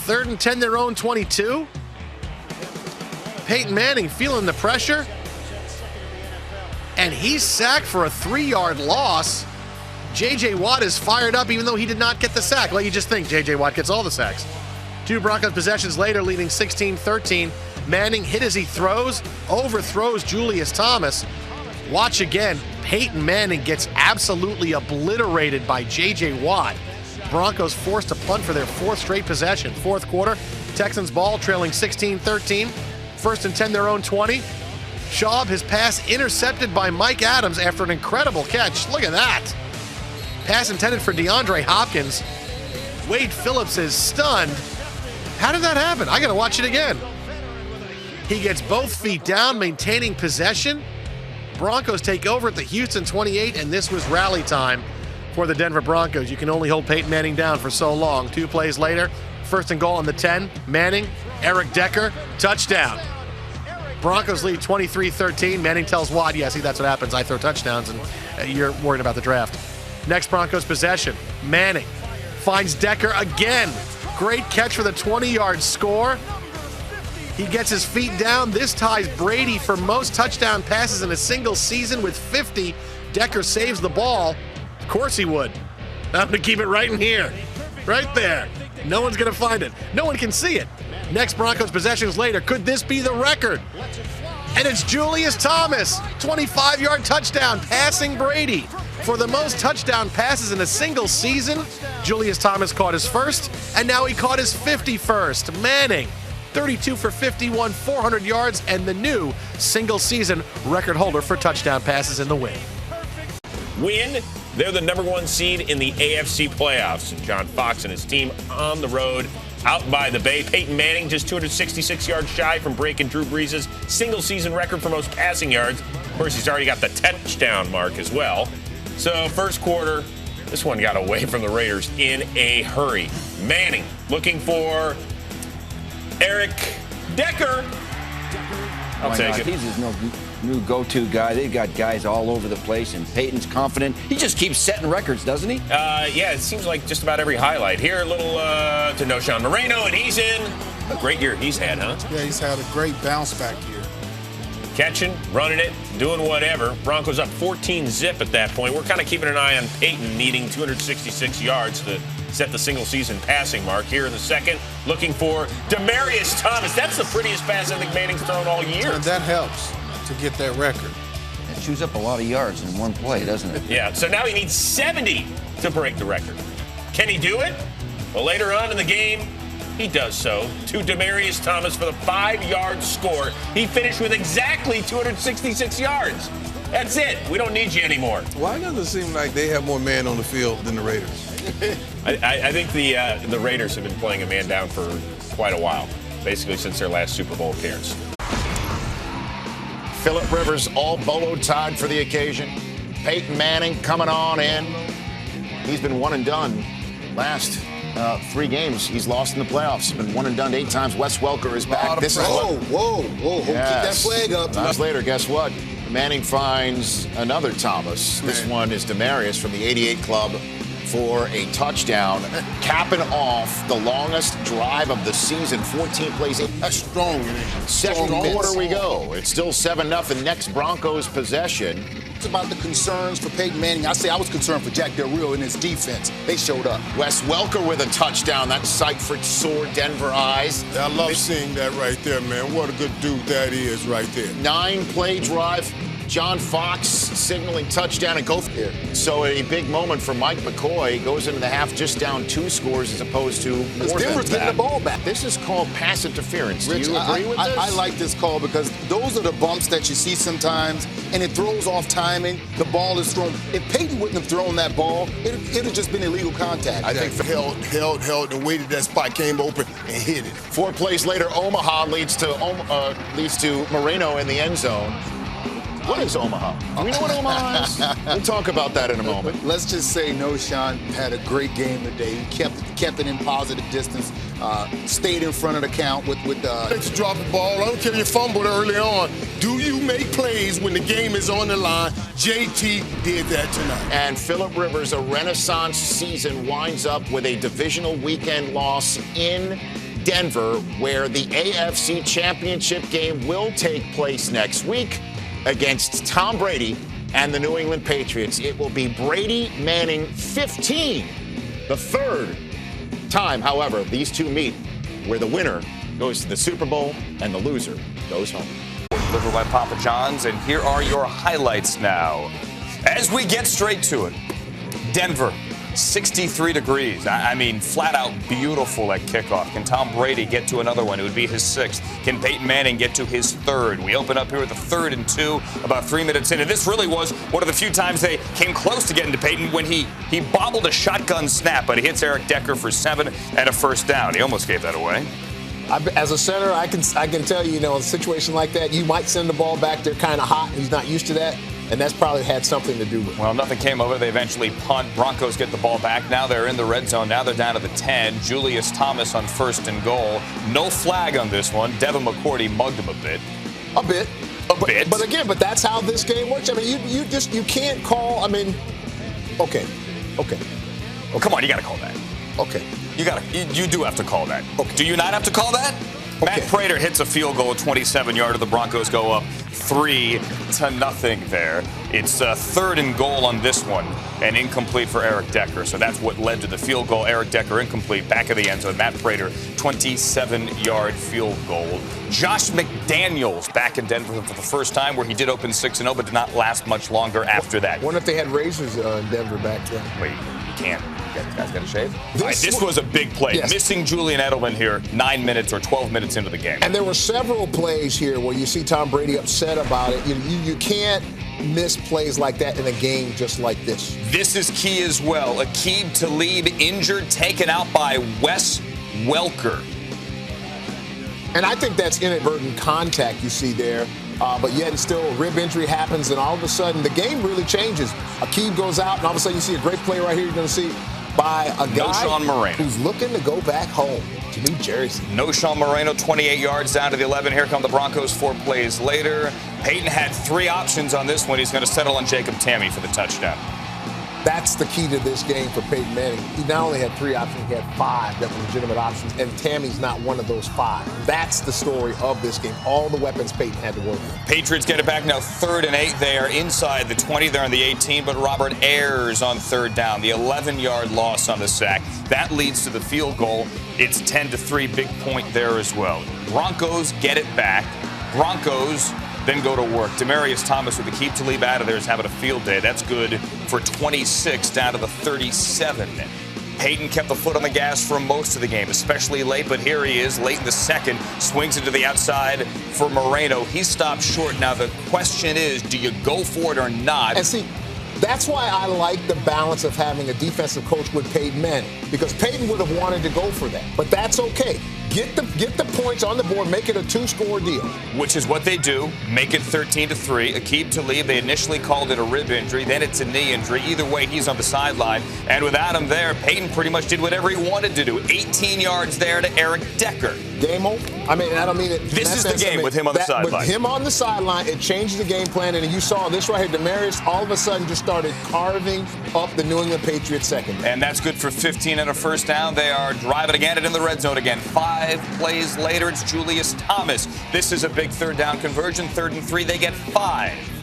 3rd and 10, their own 22. Peyton Manning feeling the pressure. And he's sacked for a 3-yard loss. J.J. Watt is fired up even though he did not get the sack. Well, you just think J.J. Watt gets all the sacks. 2 Broncos possessions later, leading 16-13. Manning hit as he throws, overthrows Julius Thomas. Watch again. Peyton Manning gets absolutely obliterated by J.J. Watt. Broncos forced to punt for their 4th straight possession. Fourth quarter, Texans ball trailing 16-13. 1st and 10, their own 20. Schaub, his pass intercepted by Mike Adams after an incredible catch. Look at that. Pass intended for DeAndre Hopkins. Wade Phillips is stunned. How did that happen? I got to watch it again. He gets both feet down, maintaining possession. Broncos take over at the Houston 28, and this was rally time for the Denver Broncos. You can only hold Peyton Manning down for so long. 2 plays later, 1st and goal on the 10. Manning, Eric Decker, touchdown. Broncos lead 23-13. Manning tells Watt, yeah, see, that's what happens. I throw touchdowns, and you're worried about the draft. Next Broncos possession. Manning finds Decker again. Great catch for the 20-yard score. He gets his feet down. This ties Brady for most touchdown passes in a single season with 50. Decker saves the ball. Of course he would. I'm going to keep it right in here. Right there. No one's going to find it. No one can see it. Next Broncos possessions later. Could this be the record? And it's Julius Thomas. 25-yard touchdown, passing Brady for the most touchdown passes in a single season. Julius Thomas caught his first, and now he caught his 51st. Manning, 32 for 51, 400 yards, and the new single-season record holder for touchdown passes in the win. Win. They're the #1 seed in the AFC playoffs. And John Fox and his team on the road out by the Bay. Peyton Manning just 266 yards shy from breaking Drew Brees' single-season record for most passing yards. Of course, he's already got the touchdown mark as well. So first quarter, this one got away from the Raiders in a hurry. Manning looking for Eric Decker. I'll take it. He's his new go-to guy. They've got guys all over the place, and Peyton's confident. He just keeps setting records, doesn't he? Yeah, it seems like just about every highlight. Here, a little to Noshawn Moreno, and he's in. A great year he's had, huh? Yeah, he's had a great bounce-back year. Catching, running it, doing whatever. Broncos up 14-zip at that point. We're kind of keeping an eye on Peyton needing 266 yards to set the single-season passing mark. Here in the second, looking for Demaryius Thomas. That's the prettiest pass I think Manning's thrown all year. And that helps to get that record. It chews up a lot of yards in one play, doesn't it? Yeah, so now he needs 70 to break the record. Can he do it? Well, later on in the game, he does so to Demaryius Thomas for the 5-yard score. He finished with exactly 266 yards. That's it. We don't need you anymore. Why does it seem like they have more men on the field than the Raiders? I think the Raiders have been playing a man down for quite a while, basically since their last Super Bowl appearance. Phillip Rivers all bolo tied for the occasion. Peyton Manning coming on in. He's been one and done last 3 games. He's lost in the playoffs. He's been one and done 8 times. Wes Welker is back. This is Whoa. Keep that flag up. Times later, guess what? Manning finds another Thomas. This one is Demarius from the 88 Club for a touchdown, capping off the longest drive of the season, 14 plays. That's strong. Second quarter we go. It's still 7-0. Next Broncos possession. It's about the concerns for Peyton Manning. I was concerned for Jack Del Rio and his defense. They showed up. Wes Welker with a touchdown. That sight for sore Denver eyes. I love seeing that right there, man. What a good dude that is right there. 9-play drive. John Fox signaling touchdown and go here. So a big moment for Mike McCoy. Goes into the half just down 2 scores as opposed to more than Denver's getting the ball back. This is called pass interference. Rich, Do you agree with this? I like this call because those are the bumps that you see sometimes, and it throws off timing. The ball is thrown. If Peyton wouldn't have thrown that ball, it'd have just been illegal contact. I think held, and waited. That spot came open and hit it. 4 plays later, Omaha leads to Moreno in the end zone. What is Omaha? Do we know what Omaha is? We'll talk about that in a moment. Let's just say Noshawn had a great game today. He kept it in positive distance, stayed in front of the count with Let's drop the ball. I don't care if you fumbled early on. Do you make plays when the game is on the line? JT did that tonight. And Phillip Rivers, a renaissance season, winds up with a divisional weekend loss in Denver, where the AFC Championship game will take place next week against Tom Brady and the New England Patriots. It will be Brady Manning 15, the 3rd time, however, these two meet, where the winner goes to the Super Bowl and the loser goes home. Delivered by Papa John's, and here are your highlights now. As we get straight to it, Denver, 63 degrees. I mean, flat out beautiful at kickoff. Can Tom Brady get to another one? It would be his 6th. Can Peyton Manning get to his 3rd? We open up here with a 3rd and 2, about 3 minutes in. And this really was one of the few times they came close to getting to Peyton when he bobbled a shotgun snap, but he hits Eric Decker for 7 and a first down. He almost gave that away. As a center, I can tell you, in a situation like that, you might send the ball back there kind of hot. He's not used to that. And that's probably had something to do with it. Well, nothing came of it. They eventually punt. Broncos get the ball back. Now they're in the red zone. Now they're down to the 10. Julius Thomas on 1st and goal. No flag on this one. Devin McCourty mugged him a bit. A bit. But again, that's how this game works. I mean, you can't call. I mean, okay. Come on, you got to call that. Okay. You do have to call that. Okay. Do you not have to call that? Okay. Matt Prater hits a field goal, 27-yarder. The Broncos go up 3-0 there. It's 3rd and goal on this one, and incomplete for Eric Decker. So that's what led to the field goal. Eric Decker incomplete, back of the end zone. Matt Prater, 27-yard field goal. Josh McDaniels back in Denver for the first time, where he did open 6-0, but did not last much longer after that. Wonder if they had razors in Denver back then. Wait, you can't. This guy's got to shave. This was a big play. Yes. Missing Julian Edelman here 9 minutes or 12 minutes into the game. And there were several plays here where you see Tom Brady upset about it. You can't miss plays like that in a game just like this. This is key as well. Aqib Talib injured, taken out by Wes Welker. And I think that's inadvertent contact you see there. But yet and still, a rib injury happens, and all of a sudden, the game really changes. Aqib goes out, and all of a sudden, you see a great play right here you're going to see by a guy who's looking to go back home to New Jersey. Noshawn Moreno, 28 yards down to the 11. Here come the Broncos 4 plays later. Peyton had 3 options on this one. He's going to settle on Jacob Tamme for the touchdown. That's the key to this game for Peyton Manning. He not only had 3 options, he had 5 that were legitimate options, and Tammy's not one of those 5. That's the story of this game. All the weapons Peyton had to work with. Patriots get it back now, 3rd and 8. They are inside the 20. They're on the 18, but Robert Ayers on 3rd down. The 11-yard loss on the sack. That leads to the field goal. It's 10-3, big point there as well. Broncos get it back. Broncos then go to work. Demarius Thomas with the keep to leave out of there is having a field day. That's good for 26 down to the 37. Peyton kept the foot on the gas for most of the game, especially late, but here he is late in the second, swings into the outside for Moreno. He stopped short. Now the question is, do you go for it or not? And see, That's why I like the balance of having a defensive coach with Peyton Manning, because Peyton would have wanted to go for that. But that's okay. Get the points on the board, make it a 2-score deal. Which is what they do. Make it 13-3. Aqib Talib, they initially called it a rib injury, then it's a knee injury. Either way, he's on the sideline. And without him there, Peyton pretty much did whatever he wanted to do. 18 yards there to Eric Decker. Game over. I mean, I don't mean it. This is the game with him on the sideline. With him on the sideline, it changes the game plan. And you saw this right here. Demaryius all of a sudden just started carving up the New England Patriots secondary. And that's good for 15 and a first down. They are driving again and in the red zone again. 5 plays later, it's Julius Thomas. This is a big third down conversion. 3rd and 3, they get 5.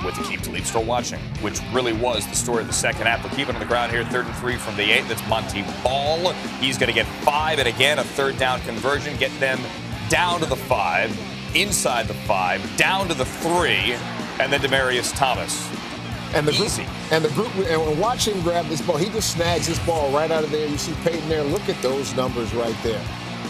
With Aqib Talib still watching, which really was the story of the second half. We'll keep it on the ground here. 3rd and 3 from the 8. That's Monty Ball. He's going to get 5, and again, a third down conversion. Get them down to the 5, inside the 5, down to the 3, and then Demaryius Thomas. And the Easy. group, and watch him grab this ball. He just snags this ball right out of there. You see Peyton there. Look at those numbers right there.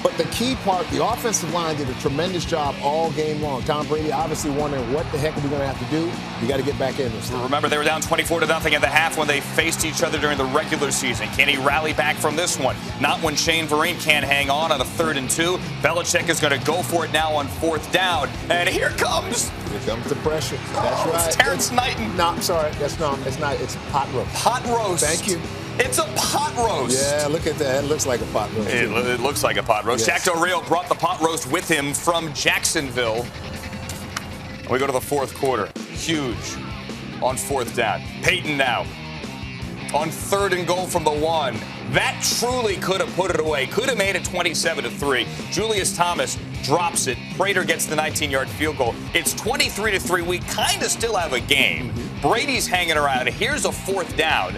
But the key part, the offensive line did a tremendous job all game long. Tom Brady obviously wondering what the heck are we going to have to do. You got to get back in this thing. Remember, they were down 24-0 at the half when they faced each other during the regular season. Can he rally back from this one? Not when Shane Vereen can't hang on a 3rd and 2. Belichick is going to go for it now on 4th down. And here comes the pressure. That's right. It's Terrence Knighton. No, I'm sorry. That's not. It's not. It's pot roast. Pot roast. Thank you. It's a pot roast. Yeah, look at that. It looks like a pot roast. It looks like a pot roast. Yes. Shaq Del Rio brought the pot roast with him from Jacksonville. We go to the 4th quarter. Huge on 4th down. Peyton now on 3rd and goal from the 1. That truly could have put it away. Could have made it 27-3. Julius Thomas drops it. Prater gets the 19-yard field goal. It's 23-3. We kind of still have a game. Brady's hanging around. Here's a 4th down.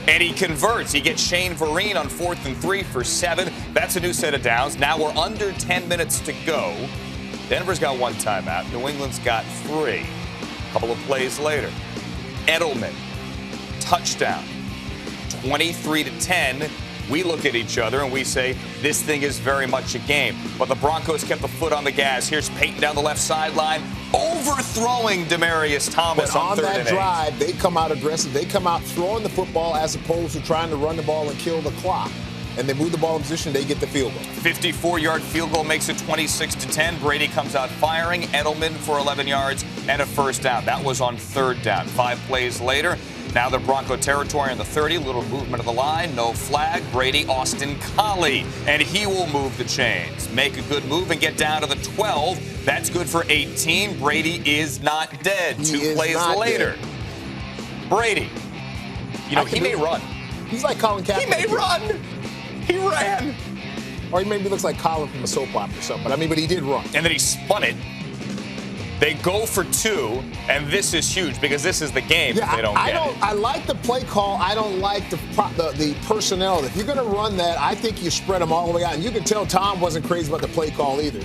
And he converts. He gets Shane Vereen on 4th and 3 for 7. That's a new set of downs. Now we're under 10 minutes to go. Denver's got 1 timeout. New England's got 3. A couple of plays later. Edelman, touchdown. 23-10. We look at each other and we say, this thing is very much a game. But the Broncos kept the foot on the gas. Here's Peyton down the left sideline, overthrowing Demaryius Thomas on 3rd and 8. On that drive, they come out aggressive. They come out throwing the football as opposed to trying to run the ball and kill the clock. And they move the ball in position, they get the field goal. 54-yard field goal makes it 26-10. Brady comes out firing. Edelman for 11 yards and a first down. That was on 3rd down. 5 plays later. Now they're Bronco territory on the 30. Little movement of the line. No flag. Brady, Austin Collie. And he will move the chains. Make a good move and get down to the 12. That's good for 18. Brady is not dead. 2 plays later. Dead. Brady. You know, he may run. He's like Colin Kaepernick. He may run. He ran. Or he maybe looks like Colin from a soap opera or something. But he did run. And then he spun it. They go for 2, and this is huge because this is the game if they don't get it. I like the play call. I don't like the personnel. If you're going to run that, I think you spread them all the way out. And you can tell Tom wasn't crazy about the play call either.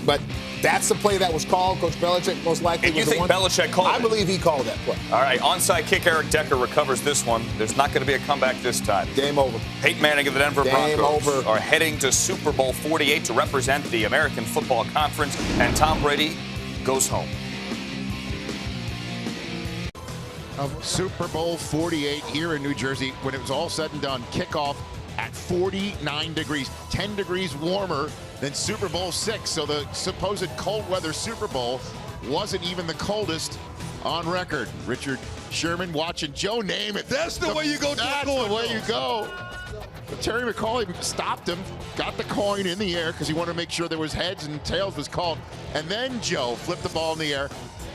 But that's the play that was called. Coach Belichick most likely and was you think Belichick called it? I believe he called that play. All right, onside kick. Eric Decker recovers this one. There's not going to be a comeback this time. Game over. Peyton Manning of the Denver Broncos are heading to Super Bowl 48 to represent the American Football Conference, and Tom Brady goes home. Super Bowl 48 here in New Jersey. When it was all said and done, kickoff at 49 degrees, 10 degrees warmer than Super Bowl 6. So the supposed cold weather Super Bowl wasn't even the coldest on record. Richard Sherman watching Joe Namath. That's the way you go. That's the way you go. But Terry McCauley stopped him, got the coin in the air because he wanted to make sure there was heads and tails was called. And then Joe flipped the ball in the air.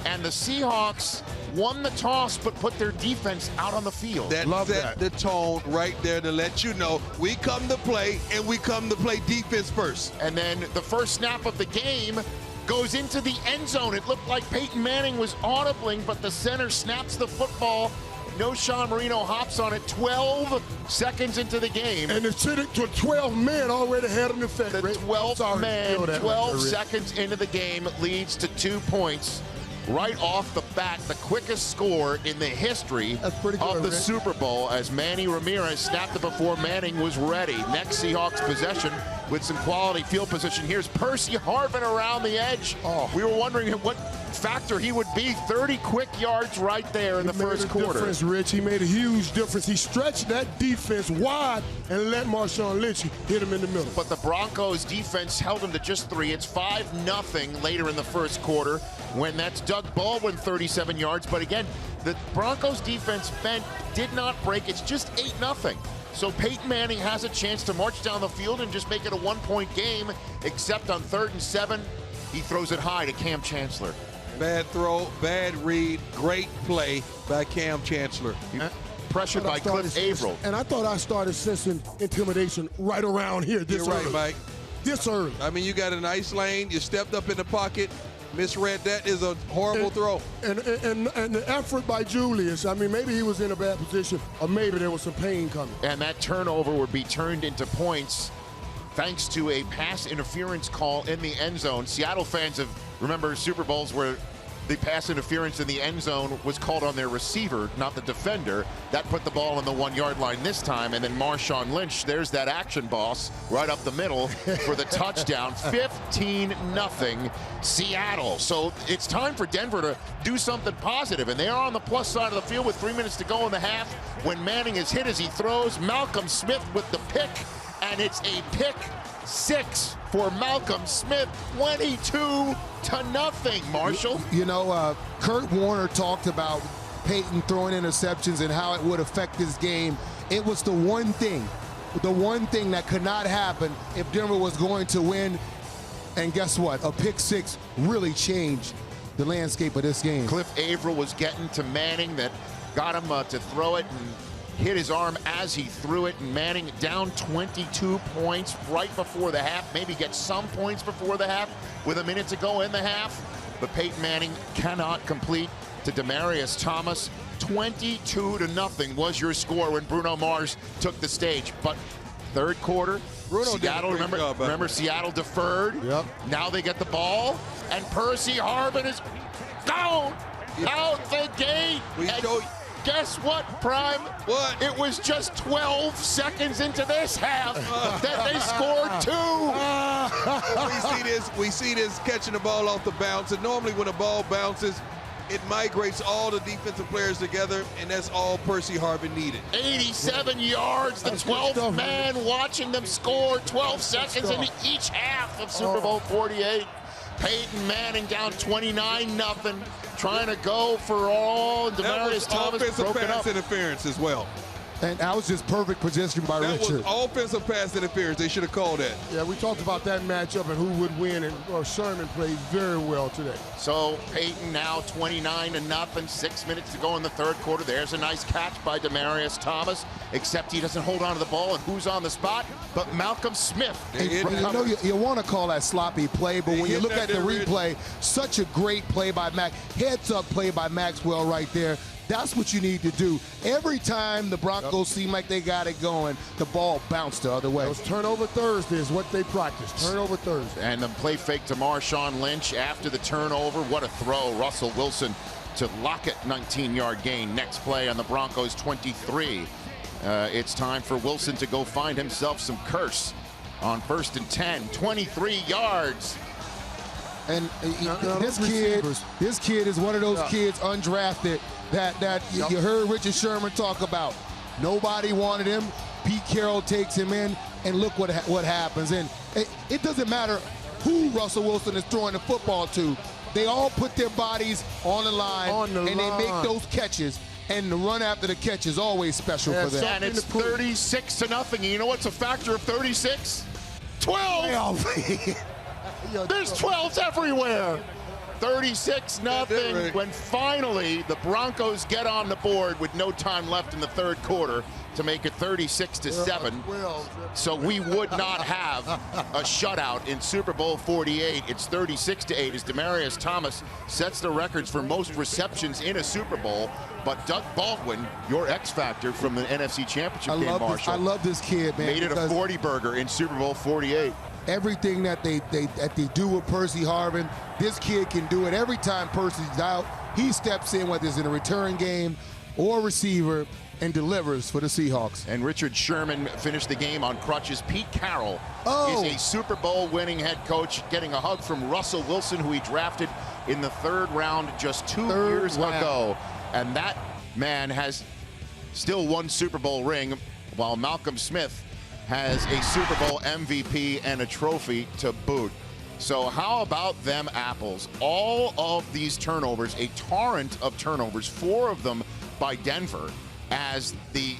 And the Seahawks won the toss but put their defense out on the field. That set the tone right there to let you know we come to play and we come to play defense first. And then the first snap of the game goes into the end zone. It looked like Peyton Manning was audibling, but the center snaps the football. No Sean Marino hops on it 12 seconds into the game. And it's sitting to 12 men already had an effect. The 12 men, 12 seconds into the game leads to 2 points. Right off the bat, the quickest score in the history of the Super Bowl as Manny Ramirez snapped it before Manning was ready. Next Seahawks possession, with some quality field position. Here's Percy Harvin around the edge. We were wondering what factor he would be. 30 quick yards right there in the first quarter. Difference, Rich. He made a huge difference. He stretched that defense wide and let Marshawn Lynch hit him in the middle. But the Broncos defense held him to just 3. It's 5-0 later in the first quarter when that's Doug Baldwin 37 yards. But again, the Broncos defense did not break. It's just 8-0. So Peyton Manning has a chance to march down the field and just make it a 1-point game, except on 3rd and 7, he throws it high to Cam Chancellor. Bad throw, bad read, great play by Cam Chancellor. Pressured by Cliff Averill. And I thought I started sensing intimidation right around here this You're early. right, Mike. This early. I mean, you got a nice lane. You stepped up in the pocket. Misread that. Is a horrible throw. And the effort by Julius, I mean, maybe he was in a bad position, or maybe there was some pain coming. And that turnover would be turned into points thanks to a pass interference call in the end zone. Seattle fans remember Super Bowls where the pass interference in the end zone was called on their receiver, not the defender. That put the ball on the 1-yard line this time, and then Marshawn Lynch, there's that action boss right up the middle for the touchdown. 15-0 Seattle. So it's time for Denver to do something positive, and they are on the plus side of the field with 3 minutes to go in the half when Manning is hit as he throws. Malcolm Smith with the pick, and it's a pick 6 for Malcolm Smith, 22-0, Marshall. You know, Kurt Warner talked about Peyton throwing interceptions and how it would affect this game. It was the one thing that could not happen if Denver was going to win. And guess what? A pick 6 really changed the landscape of this game. Cliff Averill was getting to Manning that got him to throw it and hit his arm as he threw it, and Manning down 22 points right before the half, maybe get some points before the half with a minute to go in the half, but Peyton Manning cannot complete to Demaryius Thomas. 22-0 was your score when Bruno Mars took the stage, but third quarter, Seattle, remember Seattle deferred. Yep. Now they get the ball, and Percy Harvin is gone out the gate. Guess what, Prime? What? It was just 12 seconds into this half that they scored 2. We see this catching the ball off the bounce, and normally when a ball bounces, it migrates all the defensive players together, and that's all Percy Harvin needed. 87 yards, the 12th man watching them score 12 seconds in each half of Super Bowl 48. Peyton Manning down 29-0, trying to go for all. Demaryius Thomas offensive broken pass up. interference as well. And that was just perfect position by Richard. That was offensive pass interference. They should have called that. Yeah, we talked about that matchup and who would win, and Sherman played very well today. So Peyton now 29-0, 6 minutes to go in the third quarter. There's a nice catch by Demaryius Thomas, except he doesn't hold on to the ball, and who's on the spot? But Malcolm Smith. You know, you want to call that sloppy play, but when you look at the replay, such a great play by Mac. Heads up play by Maxwell right there. That's what you need to do. Every time the Broncos seem like they got it going, the ball bounced the other way. Those turnover Thursday is what they practice. Turnover Thursday. And the play fake to Marshawn Lynch after the turnover. What a throw. Russell Wilson to Lockett, 19-yard gain. Next play on the Broncos 23. It's time for Wilson to go find himself some curse on 1st and 10. 23 yards. And this kid is one of those kids undrafted that you heard Richard Sherman talk about. Nobody wanted him. Pete Carroll takes him in, and look what happens. And it doesn't matter who Russell Wilson is throwing the football to. They all put their bodies on the line, they make those catches. And the run after the catch is always special for them. And it's 36-0. You know what's a factor of 36? 12. There's 12s everywhere. 36-0 when finally the Broncos get on the board with no time left in the third quarter to make it 36-7. So we would not have a shutout in Super Bowl 48. It's 36-8 as Demaryius Thomas sets the records for most receptions in a Super Bowl. But Doug Baldwin, your X factor from the NFC Championship game, Marshall. I love this kid, man. Made it a 40-burger in Super Bowl 48. Everything that they do with Percy Harvin, this kid can do it. Every time Percy's out, he steps in, whether it's in a return game or receiver, and delivers for the Seahawks. And Richard Sherman finished the game on crutches. Pete Carroll is a Super Bowl winning head coach, getting a hug from Russell Wilson, who he drafted in the 3rd round just 2 years ago. And that man has still one Super Bowl ring, while Malcolm Smith has a Super Bowl MVP and a trophy to boot. So how about them apples? All of these turnovers, a torrent of turnovers, 4 of them by Denver, as the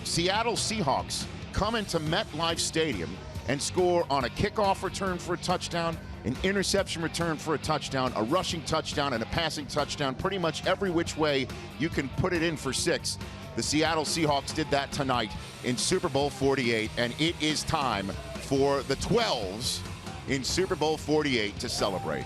Seattle Seahawks come into MetLife Stadium and score on a kickoff return for a touchdown, an interception return for a touchdown, a rushing touchdown, and a passing touchdown. Pretty much every which way you can put it in for 6. The Seattle Seahawks did that tonight in Super Bowl 48, and it is time for the 12s in Super Bowl 48 to celebrate.